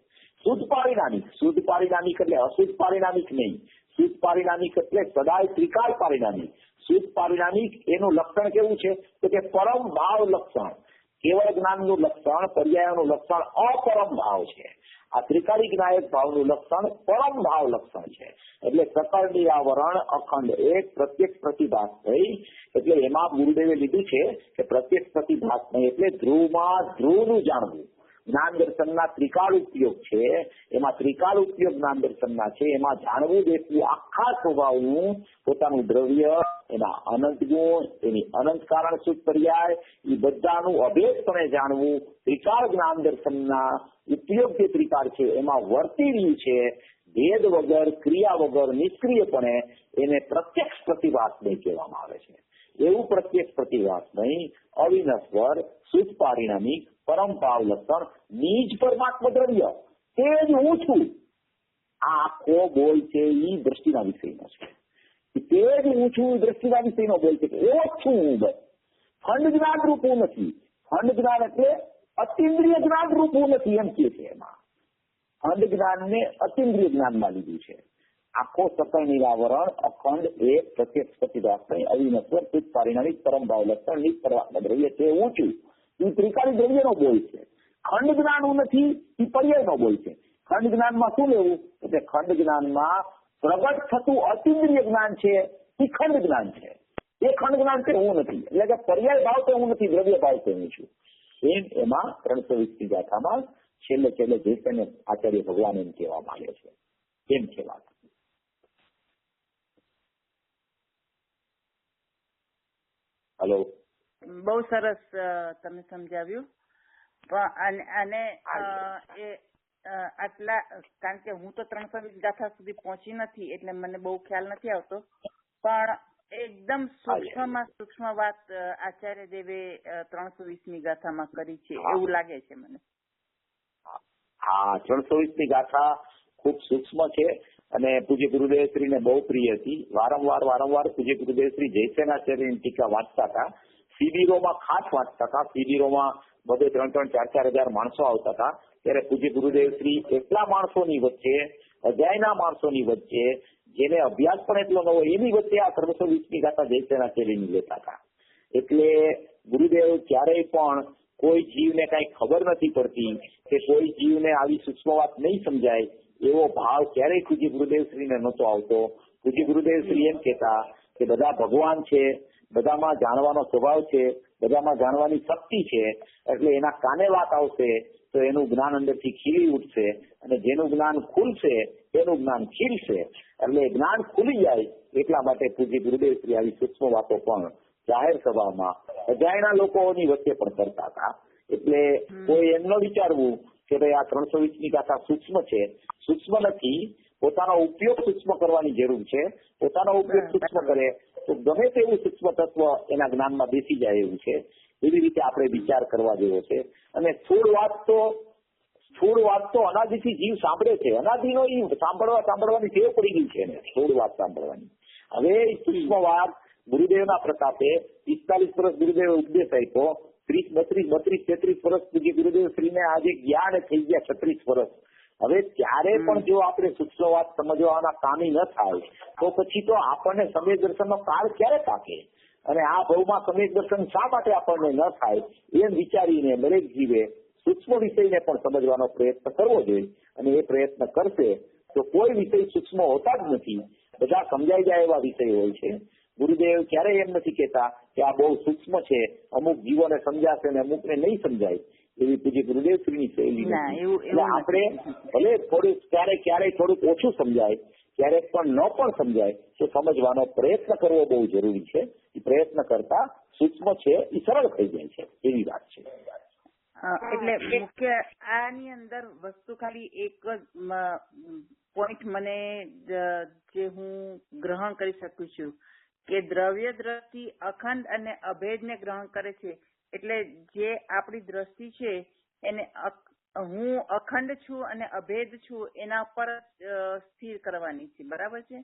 શુદ્ધ પારિણામિક એટલે અશુદ્ધ પારિણામિક નહીં. શુદ્ધ પારિણામિક એટલે સદાય ત્રિકાળ પારિણામિક. શુદ્ધ પારિણામિક એનું લક્ષણ કેવું છે તો કે પરમ ભાવ લક્ષણ. કેવળ જ્ઞાનનું લક્ષણ, પર્યાયનું લક્ષણ અપરમ ભાવ છે. આ ત્રિકાળી જ્ઞાયક ભાવનું લક્ષણ પરમ ભાવ લક્ષણ છે. એટલે સકળ નિરાવરણ અખંડ એક પ્રત્યક્ષ પ્રતિભાસમય, એટલે એમાં ગુરુદેવે લીધું છે કે પ્રત્યક્ષ પ્રતિભાસમય એટલે ધ્રુવમાં ધ્રુવનું જાણવું. જ્ઞાન દર્શનના ત્રિકાળ ઉપયોગ છે, એમાં ત્રિકાળ ઉપયોગ જ્ઞાન દર્શનના છે. એમાં જાણવું દેખવું આખા સ્વભાવનું પોતાનું દ્રવ્ય, એના અનંત ગુણ, એની અનંત કારણ શુદ્ધ પર્યાય, એ બધાનું અભેદપણે જાણવું ત્રિકાળ જ્ઞાન દર્શનના ઉપયોગ જે ત્રિકાળ છે એમાં વર્તી રહ્યું છે. ભેદ વગર, ક્રિયા વગર, નિષ્ક્રિયપણે એને પ્રત્યક્ષ પ્રતિભાસમય કહેવામાં આવે છે. એવું પ્રત્યક્ષ પ્રતિભાસમય અવિનશ્વર શુદ્ધ પારિણામિક પરમ ભાવ લક્ષણ નીજ પરમાત્મા દ્રવ્ય તે જ હું છું. આ આખો બોલ છે એ દ્રષ્ટિના વિષયનો છે. તે જ હું છું એ દ્રષ્ટિના વિષયનો બોલ છે કે એવો જ છું હું. બસ ખંડ જ્ઞાન રૂપ હું નથી. ખંડ જ્ઞાન એટલે અતિન્દ્રિય જ્ઞાન રૂપ હું નથી એમ કે છે. એમાં ખંડ જ્ઞાનને અતિન્દ્રિય જ્ઞાનમાં લીધું છે. આખો સકળ નિરાવરણ અખંડ એક પ્રત્યક્ષ પ્રતિભાસમય અવિનશ્વર શુદ્ધ પારિણામિક પરમ ભાવ લક્ષણ નીચ પરમાત્મા દ્રવ્ય તે હું છું. એ ત્રિકાળી દ્રવ્યનો બોલ છે. ખંડ જ્ઞાન હું નથી એ પર્યાયનો બોલ છે. ખંડ જ્ઞાનમાં શું લેવું એટલે ખંડ જ્ઞાનમાં પ્રગટ થતું અતિન્દ્રિય જ્ઞાન છે એ ખંડ જ્ઞાન છે. એ ખંડ જ્ઞાન છે હું નથી. એટલે કે પર્યાય ભાવ તો હું નથી, દ્રવ્ય ભાવ તો હું છું. એમાં 320 ગાથામાં છેલ્લે જયસેન આચાર્ય ભગવાન એમ કહેવા માંગે છે. એમ છે વાત. હલો, બહુ સરસ તમે સમજાવ્યું. અને આટલા, કારણ કે હું તો 320 ગાથા સુધી પહોંચી નથી એટલે મને બહુ ખ્યાલ નથી આવતો, પણ એકદમ સૂક્ષ્મમાં સૂક્ષ્મ વાત આચાર્ય દેવે 320ની ગાથામાં કરી છે એવું લાગે છે મને. હા, 320ની ગાથા ખૂબ સૂક્ષ્મ છે અને પૂજ્ય ગુરુદેવશ્રીને બહુ પ્રિય હતી. વારંવાર પૂજ્ય ગુરુદેવશ્રી જયસેનાચાર્યની ટીકા વાંચતા હતા. શિબિરોમાં ખાસ વાંચતા હતા. શિબિરોમાં 3,000-4,000 માણસો આવતા હતા. ત્યારે પૂજ્ય ગુરુદેવશ્રી એટલા માણસોની વચ્ચે, અજાયના માણસોની વચ્ચે, જેને અભ્યાસ પણ એટલો ન હોય એની વચ્ચે આ 320મી ગાથા જયસેનાચાર્યની લેતા હતા. એટલે ગુરુદેવ ક્યારેય પણ કોઈ જીવને કઈ ખબર નથી પડતી કે કોઈ જીવને આવી સૂક્ષ્મ વાત નહીં સમજાય એવો ભાવ ક્યારેય પૂજ્ય ગુરુદેવશ્રીને નહોતો આવતો. પૂજ્ય ગુરુદેવશ્રી એમ કહેતા કે બધા ભગવાન છે, બધામાં જાણવાનો સ્વભાવ છે, બધામાં જાણવાની શક્તિ છે, એટલે એના કાને વાત આવશે તો એનું જ્ઞાન અંદરથી ખીલી ઉઠશે અને જેનું જ્ઞાન ખુલશે એનું જ્ઞાન ખીલશે. એટલે જ્ઞાન ખુલી જાય એટલા માટે પૂજ્ય ગુરુદેવશ્રી આવી સૂક્ષ્મ વાતો પણ જાહેર સભામાં અજાયણા લોકોની વચ્ચે પણ કરતા હતા. એટલે કોઈ એમ ન વિચારવું કે ભાઈ આ 320મી ગાથા સૂક્ષ્મ છે. સૂક્ષ્મ નથી. પોતાનો ઉપયોગ સૂક્ષ્મ કરવાની જરૂર છે. પોતાનો ઉપયોગ સૂક્ષ્મ કરે તો ગમે તેવું સૂક્ષ્મ તત્વ એના જ્ઞાનમાં બેસી જાય એવું છે. એવી રીતે આપણે વિચાર કરવા જેવો છે. અને સ્થૂળ વાત તો અનાદિથી જીવ સાંભળે છે. અનાદિનો સાંભળવાની ટેવ પડી ગઈ છે ને સ્થૂળ વાત સાંભળવાની. હવે સૂક્ષ્મ વાત ગુરુદેવના પ્રતાપે 45 વર્ષ ગુરુદેવે ઉપદેશ આપ્યો. 30, 32, 33 વર્ષ પૂજ્ય ગુરુદેવશ્રીને આજે જ્ઞાન થઈ ગયા 36 વર્ષ. હવે ત્યારે પણ જો આપણે સૂક્ષ્મ વાત સમજવાના કામી ન થાય તો પછી તો આપણને સમ્યક દર્શનનો કાળ ક્યારે પાકે? અને આ ભાવમાં સમ્યક દર્શન શા માટે આપણને ન થાય એમ વિચારીને દરેક જીવે સૂક્ષ્મ વિષયને પણ સમજવાનો પ્રયત્ન કરવો જોઈએ. અને એ પ્રયત્ન કરશે તો કોઈ વિષય સૂક્ષ્મ હોતા જ નથી. બધા સમજાઈ જાય એવા વિષય હોય છે. ગુરુદેવ ક્યારેય એમ નથી કહેતા કે આ બહુ સૂક્ષ્મ છે, અમુક જીવોને સમજાશે ને અમુકને નહીં સમજાય. એવી પૂજ્ય ગુરુદેવશ્રીની શૈલી એટલે આપણે ભલે થોડુંક ક્યારેય થોડુંક ઓછું સમજાય, ક્યારેક પણ ન પણ સમજાય તો સમજવાનો પ્રયત્ન કરવો બહુ જરૂરી છે. એ પ્રયત્ન કરતા સૂક્ષ્મ છે એ સરળ થઈ જાય છે એવી વાત છે. એટલે મુખ્ય આની અંદર વસ્તુ ખાલી એક જ પોઈન્ટ મને જે હું ગ્રહણ કરી શકું છું કે દ્રવ્ય દ્રષ્ટિ અખંડ અને અભેદને ગ્રહણ કરે છે. એટલે જે આપણી દ્રષ્ટિ છે એને હું અખંડ છું અને અભેદ છું એના પર સ્થિર કરવાની છે. બરાબર છે?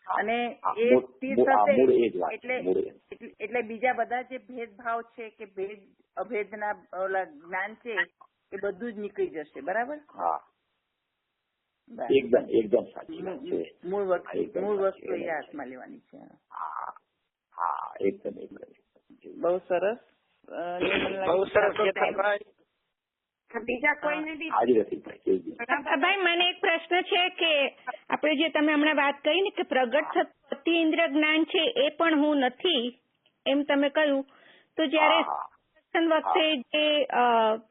અને એ સ્થિર થશે એટલે બીજા બધા જે ભેદભાવ છે કે ભેદ અભેદના ઓલા જ્ઞાન છે એ બધું જ નીકળી જશે. બરાબર? હા, એકદમ સાચી વાત છે. મૂળ વસ્તુ એ હાથમાં લેવાની છે. હા, એકદમ બહુ સરસ. બીજા કોઈને બી ભાઈ મને એક પ્રશ્ન છે કે આપણે જે તમે હમણાં વાત કરી ને કે પ્રગટ થતી ઇન્દ્રિય જ્ઞાન છે એ પણ હું નથી એમ તમે કહ્યું, તો જયારે વખતે જે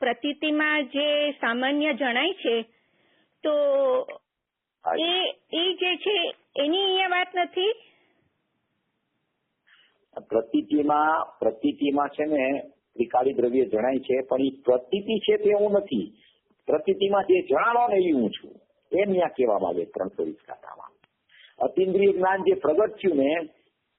પ્રતીતિમાં જે સામાન્ય જણાય છે તો એ જે છે એની અહીંયા વાત નથી. પ્રતીતિમાં છે ને ત્રિકાળી દ્રવ્ય જણાય છે, પણ એ પ્રતીતિ છે તે હું નથી. પ્રતીતિમાં જે જણાવો ને એ હું છું એમ ત્યાં કહેવામાં આવે 320 ગાથામાં. અતિન્દ્રિય જ્ઞાન જે પ્રગટ થયું ને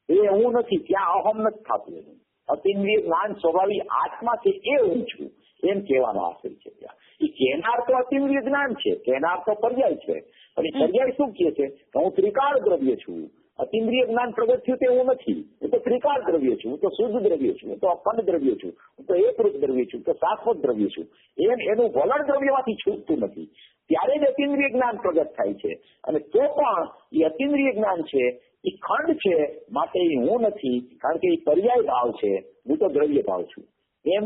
એ હું નથી, ત્યાં અહમ નથી થતું. એનું અતિન્દ્રિય જ્ઞાન સ્વભાવિક આત્મા છે એ હું છું એમ કહેવાનો આશય છે. ત્યાં એ કહેનાર તો અતિન્દ્રિય જ્ઞાન છે, કહેનાર તો પર્યાય છે, પણ એ પર્યાય શું કહે છે કે હું ત્રિકાળ દ્રવ્ય છું. અતિન્દ્રિય જ્ઞાન પ્રગટ થયું તે હું નથી. હું તો ત્રિકાળ દ્રવ્ય છું, હું તો શુદ્ધ દ્રવ્ય છું, હું તો અખંડ દ્રવ્ય છું, હું તો એકરૂપ દ્રવ્ય છું, તો શાશ્વત દ્રવ્ય છું. એનું વલણ દ્રવ્યમાંથી છૂટતું નથી. ત્યારે જ અતિન્દ્રિય જ્ઞાન પ્રગટ થાય છે. અને તો પણ એ અતિન્દ્રિય જ્ઞાન છે એ ખંડ છે, માટે એ હું નથી, કારણ કે એ પર્યાય ભાવ છે. હું તો દ્રવ્ય ભાવ છું. એમ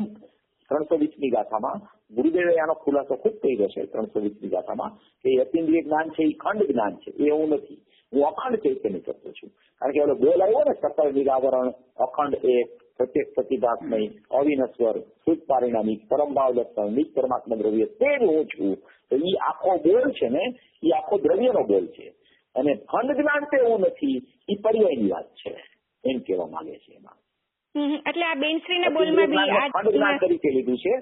320મી ગાથામાં ગુરુદેવે આનો ખુલાસો ખુબ કર્યો છે. 320મી ગાથામાં કે અતિન્દ્રિય જ્ઞાન છે એ ખંડ જ્ઞાન છે, એ હું નથી. હું અખંડ ચૈતન્ય કરતો છું. કારણ કે બોલ આવ્યો ને સકળ નિરાવરણ અખંડ એક પ્રત્યેક પ્રતિભાસમય અવિનશ્વર શુદ્ધ પારિણામિક પરમભાવ દર્શન નિજ પરમાત્મા દ્રવ્ય તે જ હું છું. તો એ આખો બોલ છે ને એ આખો દ્રવ્યનો બોલ છે. અને ખંડ જ્ઞાન તે હું નથી, એ પર્યાયની વાત છે એમ કહેવા માંગે છે. એમાં એટલે આ બેનશ્રીના બોલમાં બી ખંડ જ્ઞાન તરીકે લીધું છે.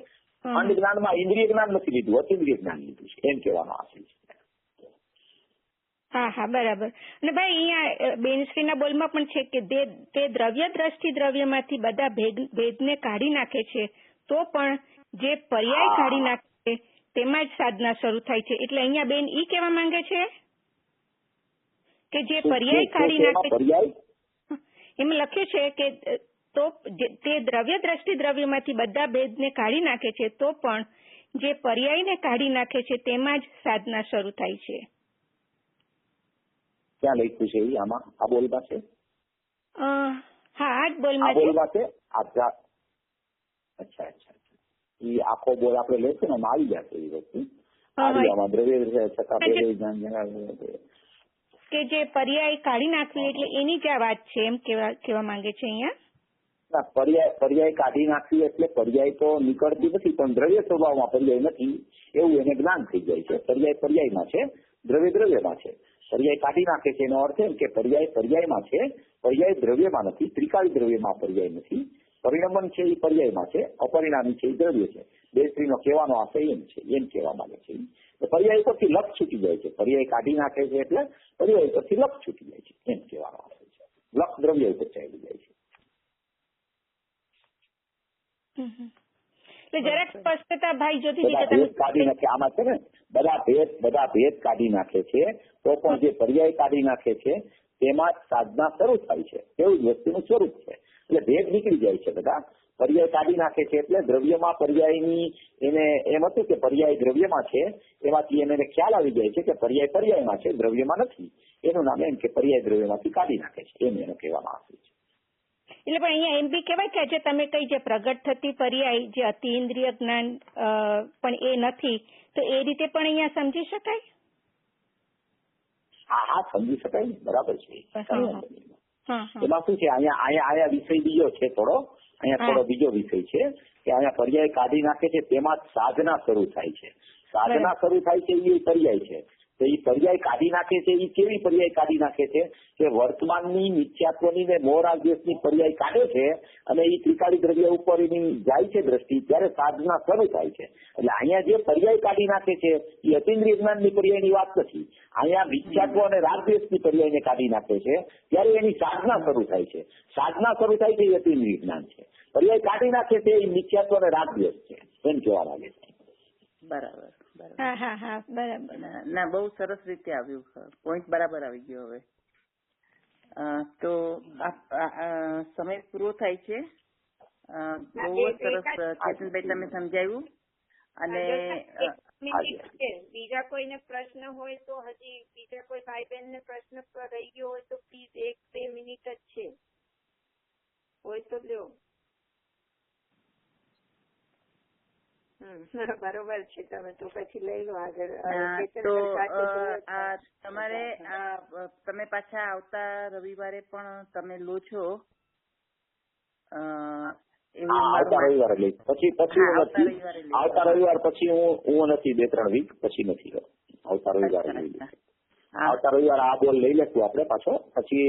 ખંડ જ્ઞાનમાં ઇન્દ્રિય જ્ઞાન નથી લીધું, અતિન્દ્રિય જ્ઞાન લીધું છે એમ કહેવાનો આશય છે. હા, બરાબર. અને ભાઈ અહીંયા બેનશ્રીના બોલમાં પણ છે કે તે દ્રવ્ય દ્રષ્ટિ દ્રવ્યમાંથી બધા ભેદને કાઢી નાખે છે, તો પણ જે પર્યાય કાઢી નાખે છે તેમાં જ સાધના શરૂ થાય છે. એટલે અહીંયા બેન ઈ કહેવા માંગે છે. કે જે પર્યાય કાઢી નાખે, પર્યાય એમાં લખ્યું છે કે તો તે દ્રવ્ય દ્રષ્ટિ દ્રવ્યમાંથી બધા ભેદને કાઢી નાખે છે, તો પણ જે પર્યાયને કાઢી નાખે છે તેમાં જ સાધના શરૂ થાય છે. ક્યાં લખ્યું છે એ આમાં? આ બોલમાં છે? હા, આ જ બોલમાં છે. અચ્છા. એ આખો બોલ આપણે લઈશું ને આવી જશે એ વસ્તુ. દ્રવ્ય છતાં કે જે પર્યાય કાઢી નાખવી એટલે એની જ આ વાત છે એમ કેવા માંગે છે અહીંયા. પર્યાય કાઢી નાખવી એટલે પર્યાય તો નીકળતી નથી, પણ દ્રવ્ય સ્વભાવમાં પર્યાય નથી એવું એને જ્ઞાન થઈ જાય છે. પર્યાય પર્યાયમાં છે, દ્રવ્ય દ્રવ્યમાં છે. પર્યાય કાઢી નાખે છે એનો અર્થ એમ કે પર્યાય પર્યાયમાં છે, પર્યાય દ્રવ્યમાં નથી. ત્રિકાળી દ્રવ્યમાં પર્યાય નથી. પરિણમન છે એ પર્યાયમાં છે, અપરિણામી છે એ દ્રવ્ય છે. બે સ્ત્રીનો કહેવાનો આશય એમ છે, એમ કહેવા માંગે છે. પર્યાય પરથી લક્ષ છૂટી જાય છે. પર્યાય કાઢી નાખે છે એટલે પર્યાય પરથી લક્ષ છૂટી જાય છે, એમ કહેવાનો આશય છે. લક્ષ દ્રવ્ય ઉપર ચાલી જાય છે. જરાક સ્પષ્ટતા ભાઈ જોતી કાઢી નાખે આમાં છે ને, બધા ભેદ કાઢી નાખે છે, તો પણ જે પર્યાય કાઢી નાખે છે તેમાં સાધના શરૂ થાય છે. એવું જ વસ્તુનું સ્વરૂપ છે. એટલે ભેદ નીકળી જાય છે. બધા પર્યાય કાઢી નાખે છે એટલે દ્રવ્યમાં પર્યાયની એને એમ હતું કે પર્યાય દ્રવ્યમાં છે, એમાંથી એને ખ્યાલ આવી જાય છે કે પર્યાય પર્યાયમાં છે, દ્રવ્યમાં નથી. એનું નામ એમ કે પર્યાય દ્રવ્યમાંથી કાઢી નાખે છે, એમ એનો કહેવામાં આવે છે. એટલે પણ અહીંયા એમ બી કહેવાય કે જે તમે કઈ જે પ્રગટ થતી પર્યાય જે અતિઇન્દ્રિય જ્ઞાન પણ એ નથી, તો એ રીતે પણ અહીંયા સમજી શકાય. હા, સમજી શકાય, બરાબર છે. એમાં શું છે, અહીંયા વિષય બીજો છે થોડો, અહીંયા થોડો બીજો વિષય છે કે અહીંયા પર્યાય કાઢી નાખે છે તેમાં સાધના શરૂ થાય છે. સાધના શરૂ થાય છે એ પર્યાય છે. તો એ પર્યાય કાઢી નાખે છે એ કેવી પર્યાય કાઢી નાખે છે કે વર્તમાનની મિથ્યાત્વની ને મોરાદેશની પર્યાય કાઢે છે અને એ ત્રિકાળી દ્રવ્ય ઉપર એની જાય છે દ્રષ્ટિ, ત્યારે સાધના શરૂ થાય છે. એટલે અહીંયા જે પર્યાય કાઢી નાખે છે એ અતિન્દ્રિય જ્ઞાનની પર્યાયની વાત નથી. અહીંયા મિથ્યાત્વ અને રાગદ્વેષની પર્યાયને કાઢી નાખે છે ત્યારે એની સાધના શરૂ થાય છે. સાધના શરૂ થાય છે એ અતિન્દ્રિય જ્ઞાન છે. પર્યાય કાઢી નાખે છે એ મિથ્યાત્વ અને રાગદ્વેષ છે, એમ કહેવા માંગે છે. બરાબર. બરાબર. ના, બહુ સરસ રીતે આવ્યું, પોઈન્ટ બરાબર આવી ગયો. હવે તો સમય પૂરો થાય છે. બહુ સરસ ચેતનભાઈ તમે સમજાવ્યું. અને બીજા કોઈને પ્રશ્ન હોય તો, હજી બીજા કોઈ ભાઈ બહેન ને પ્રશ્ન રહી ગયો હોય તો પ્લીઝ 1-2 મિનિટ જ છે, હોય તો લ્યો. બરોબર છે, તમે તો પછી લઈ લો આગળ. તો તમારે તમે પાછા આવતા રવિવારે પણ તમે લો છો? આવતા રવિવારે લઈ, પછી આવતા રવિવાર પછી હું નથી, 2-3 વીક પછી નથી. આવતા રવિવારે લઈ, આવતા રવિવારે આ બોલ લઈ લેશું આપણે પાછો. પછી